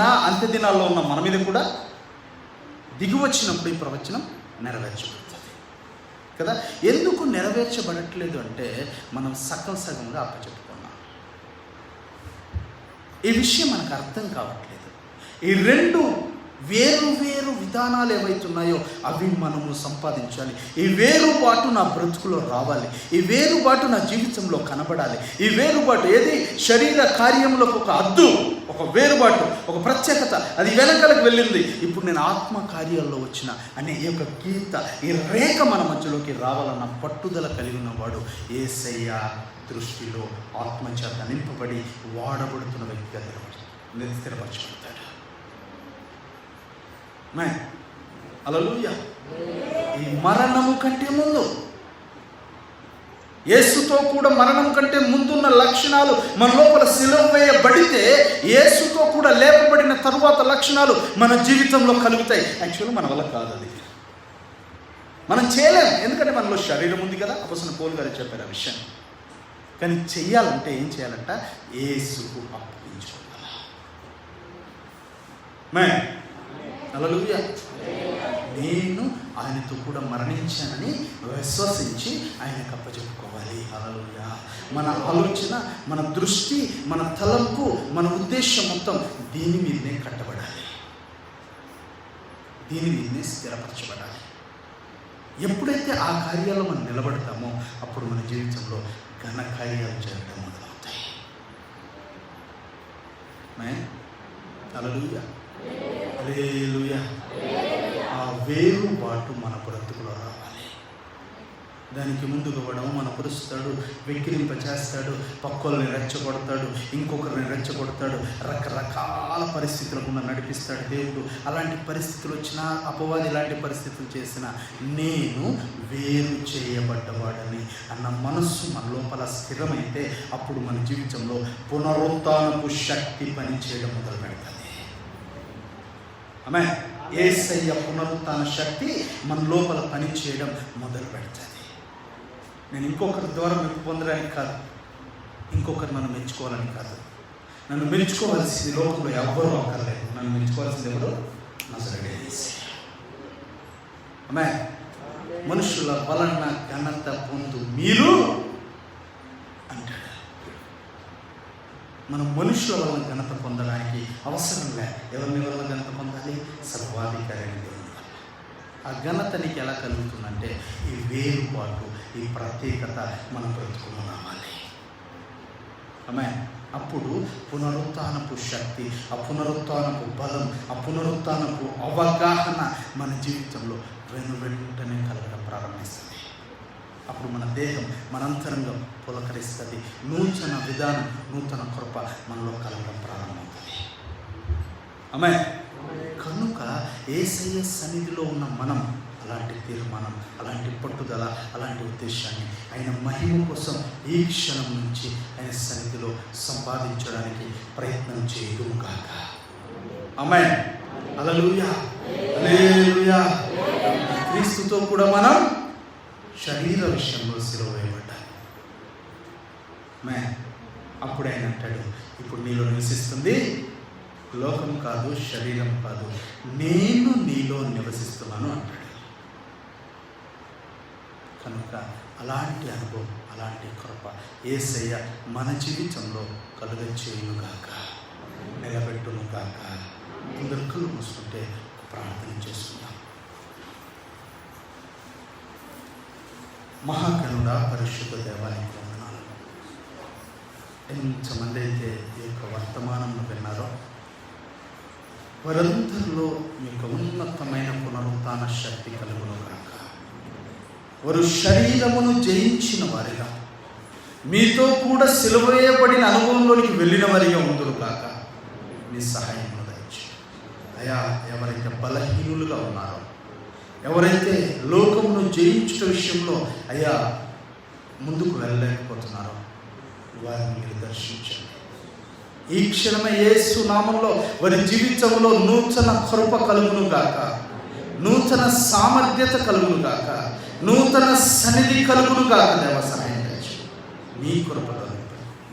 నా అంత్య దినాల్లో ఉన్న మన మీద కూడా దిగి వచ్చినప్పుడు ఈ ప్రవచనం నెరవేర్చబడుతుంది కదా. ఎందుకు నెరవేర్చబడట్లేదు అంటే మనం సగంగా అప్పచెప్పుకున్నాం. ఈ విషయం మనకు అర్థం కావట్లేదు. ఈ రెండు వేరు విధానాలు ఏవైతున్నాయో అవి మనము సంపాదించాలి. ఈ వేరుబాటు నా బ్రతుకులో రావాలి. ఈ వేరుబాటు నా జీవితంలో కనబడాలి. ఈ వేరుబాటు ఏది? శరీర కార్యంలో ఒక అద్దు, ఒక వేరుబాటు, ఒక ప్రత్యేకత, అది వెనకలకు వెళ్ళింది. ఇప్పుడు నేను ఆత్మ కార్యాల్లో వచ్చిన అనే ఈ యొక్క గీత, ఈ రేఖ మన మధ్యలోకి రావాలన్న పట్టుదల కలిగి ఉన్నవాడు యేసయ్య దృష్టిలో ఆత్మచేత నింపబడి వాడబడుతున్న వ్యక్తిగా స్థిరపరచబడతాడు. హల్లెలూయా. ఈ మరణము కంటే ముందు, యేసుతో కూడా మరణం కంటే ముందున్న లక్షణాలు మన లోపల సిలువ వేయబడితే యేసుతో కూడా లేపబడిన తరువాత లక్షణాలు మన జీవితంలో కలుగుతాయి. యాక్చువల్గా మన వల్ల కాదు, అది మనం చేయలేము. ఎందుకంటే మనలో శరీరం ఉంది కదా. అపోస్తలుడైన పౌలు గారు చెప్పారు ఆ విషయం. కానీ చెయ్యాలంటే ఏం చేయాలంట? యేసుకు అప్పగించుకోవాలి. హల్లెలూయా. నేను ఆయనతో కూడా మరణించానని విశ్వసించి ఆయనకు అప్పచెప్పుకోవాలి. హల్లెలూయా. మన ఆలోచన, మన దృష్టి, మన తలంపు, మన ఉద్దేశం మొత్తం దీని మీదనే కట్టబడాలి, దీని మీదనే స్థిరపరచబడాలి. ఎప్పుడైతే ఆ కార్యాల్లో మనం నిలబడతామో అప్పుడు మన జీవితంలో ఘన కార్యాలు జరగడం మొదలవుతాయి. హల్లెలూయా, హల్లెలూయా. ఆ వేరుబాటు మన బ్రతుకులో రావాలి. దానికి ముందుకు వాడు అవమానపరుస్తాడు, వెక్కిరింప చేస్తాడు, పక్కోల్ని రెచ్చగొడతాడు, ఇంకొకరిని రెచ్చగొడతాడు, రకరకాల పరిస్థితులు గుండా నడిపిస్తాడు దేవుడు. అలాంటి పరిస్థితులు వచ్చినా, అపవాది ఇలాంటి పరిస్థితులు చేసినా నేను వేరు చేయబడ్డవాడని అన్న మనస్సు మన లోపల స్థిరమైతే అప్పుడు మన జీవితంలో పునరుత్థానపు శక్తి పనిచేయడం మొదలు పెడతాది. ఆమేన్. యేసయ్య పునరుత్థాన శక్తి మన లోపల పనిచేయడం మొదలు పెడతాది. నేను ఇంకొకరి ద్వారా మెప్పు పొందడానికి కాదు, ఇంకొకరు నన్ను మెచ్చుకోవాలని కాదు. నన్ను మెచ్చుకోవాల్సింది లోకంలో ఎవ్వరూ అక్కర్లేదు. నన్ను మెచ్చుకోవాల్సింది ఎవరు? నజరేయుడైన యేసయ్య. ఆమేన్. మనుషుల వలన ఘనత పొందు మీరు అంటాడు. మనం మనుషుల వలన ఘనత పొందడానికి అవసరం లేదు. ఎవరిని వలన ఘనత పొందాలి? సర్వాధికారి అయిన దేవుని వల్ల. ఆ ఘనత నీకు ఎలా కలుగుతుందంటే ఈ వేరుపాటు, ఈ ప్రత్యేకత మన బ్రతుకులో రావాలి. ఆమేన్. అప్పుడు పునరుత్థానపు శక్తి, ఆ పునరుత్థానపు బలం, ఆ పునరుత్థానపు అవగాహన మన జీవితంలో వెనువెంటనే కలగడం ప్రారంభిస్తుంది. అప్పుడు మన దేహం, మన అంతరంగం పులకరిస్తుంది. నూతన విధానం, నూతన కృప మనలో కలగడం ప్రారంభమవుతుంది. ఆమేన్. కనుక యేసయ్య సన్నిధిలో ఉన్న మనం అలాంటి తీర్మానం, అలాంటి పట్టుదల, అలాంటి ఉద్దేశాన్ని ఆయన మహిమ కోసం ఈ క్షణం నుంచి ఆయన సన్నిధిలో సంపాదించడానికి ప్రయత్నం చేయదుము గాక. ఆమేన్. హల్లెలూయా, హల్లెలూయా. క్రీస్తుతో కూడా మనం శరీర విషయంలో సిలువ వేయబడ్డాం. ఆమేన్. అప్పుడు ఆయన అంటాడు, ఇప్పుడు నీలో నివసిస్తుంది లోకం కాదు, శరీరం కాదు, నేను నీలో నివసిస్తున్నాను అంటాడు. కనుక అలాంటి అనుభవం, అలాంటి కృప యేసయ్య మన జీవితంలో కలుగచేయునుగాక, నిలబెట్టునుగాక. అందరు కళ్ళు మూసుకుంటే ప్రార్థన చేసుకుందాం. మహాగణుడా, పరిశుద్ధ దేవానికి వందనాలు. ఎంతమంది అయితే ఈ యొక్క వర్తమానంలో విన్నారో వారందరిలో మీకు ఉన్నతమైన పునరుత్థాన శక్తి కలుగును గాక. వారు శరీరమును జయించిన వారిగా, మీతో కూడా సిలువ వేయబడిన అనుభవంలోనికి వెళ్ళిన వారిగా ఉందురు కాక. మీ సహాయం దయచేయండి అయ్యా. ఎవరైతే బలహీనులుగా ఉన్నారో, ఎవరైతే లోకమును జయించుట విషయంలో అయ్యా ముందుకు వెళ్ళలేకపోతున్నారో వారిని మీరు దర్శించండి. ఈ క్షణమే యేసు నామంలో వారి జీవితంలో నూతన కృప కలుగును గాక, నూతన సామర్థ్యత కలుగును గాక, నూతన సన్నిధి కలుగును గాక. దేవ సహాయం చేయండి. నీ కృపలో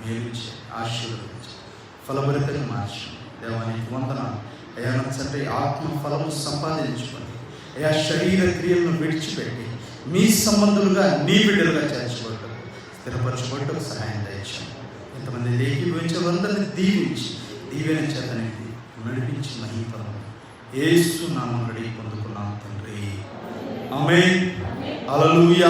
మేలు ఆశీర్వదించి ఫలభరితంగా మార్చి దేవానికి వందనాలు అయ్యా. తండ్రి, ఆత్మ ఫలము సంపాదించుకొని అయ్యా శరీర క్రియలను విడిచిపెట్టి మీ సంబంధులుగా, నీ బిడ్డలుగా చేర్చబడ్డం, స్థిరపరచబడ్డం సహాయం దయచేయండి. ఎంతమంది ఏకీభవించే వారందరినీ దీవించి దీవెన చేతనికి నడిపించి మహిమపరము యేసు నామమున అడిగి పొందుకున్నాం తండ్రి. ఆమేన్. హల్లెలూయా.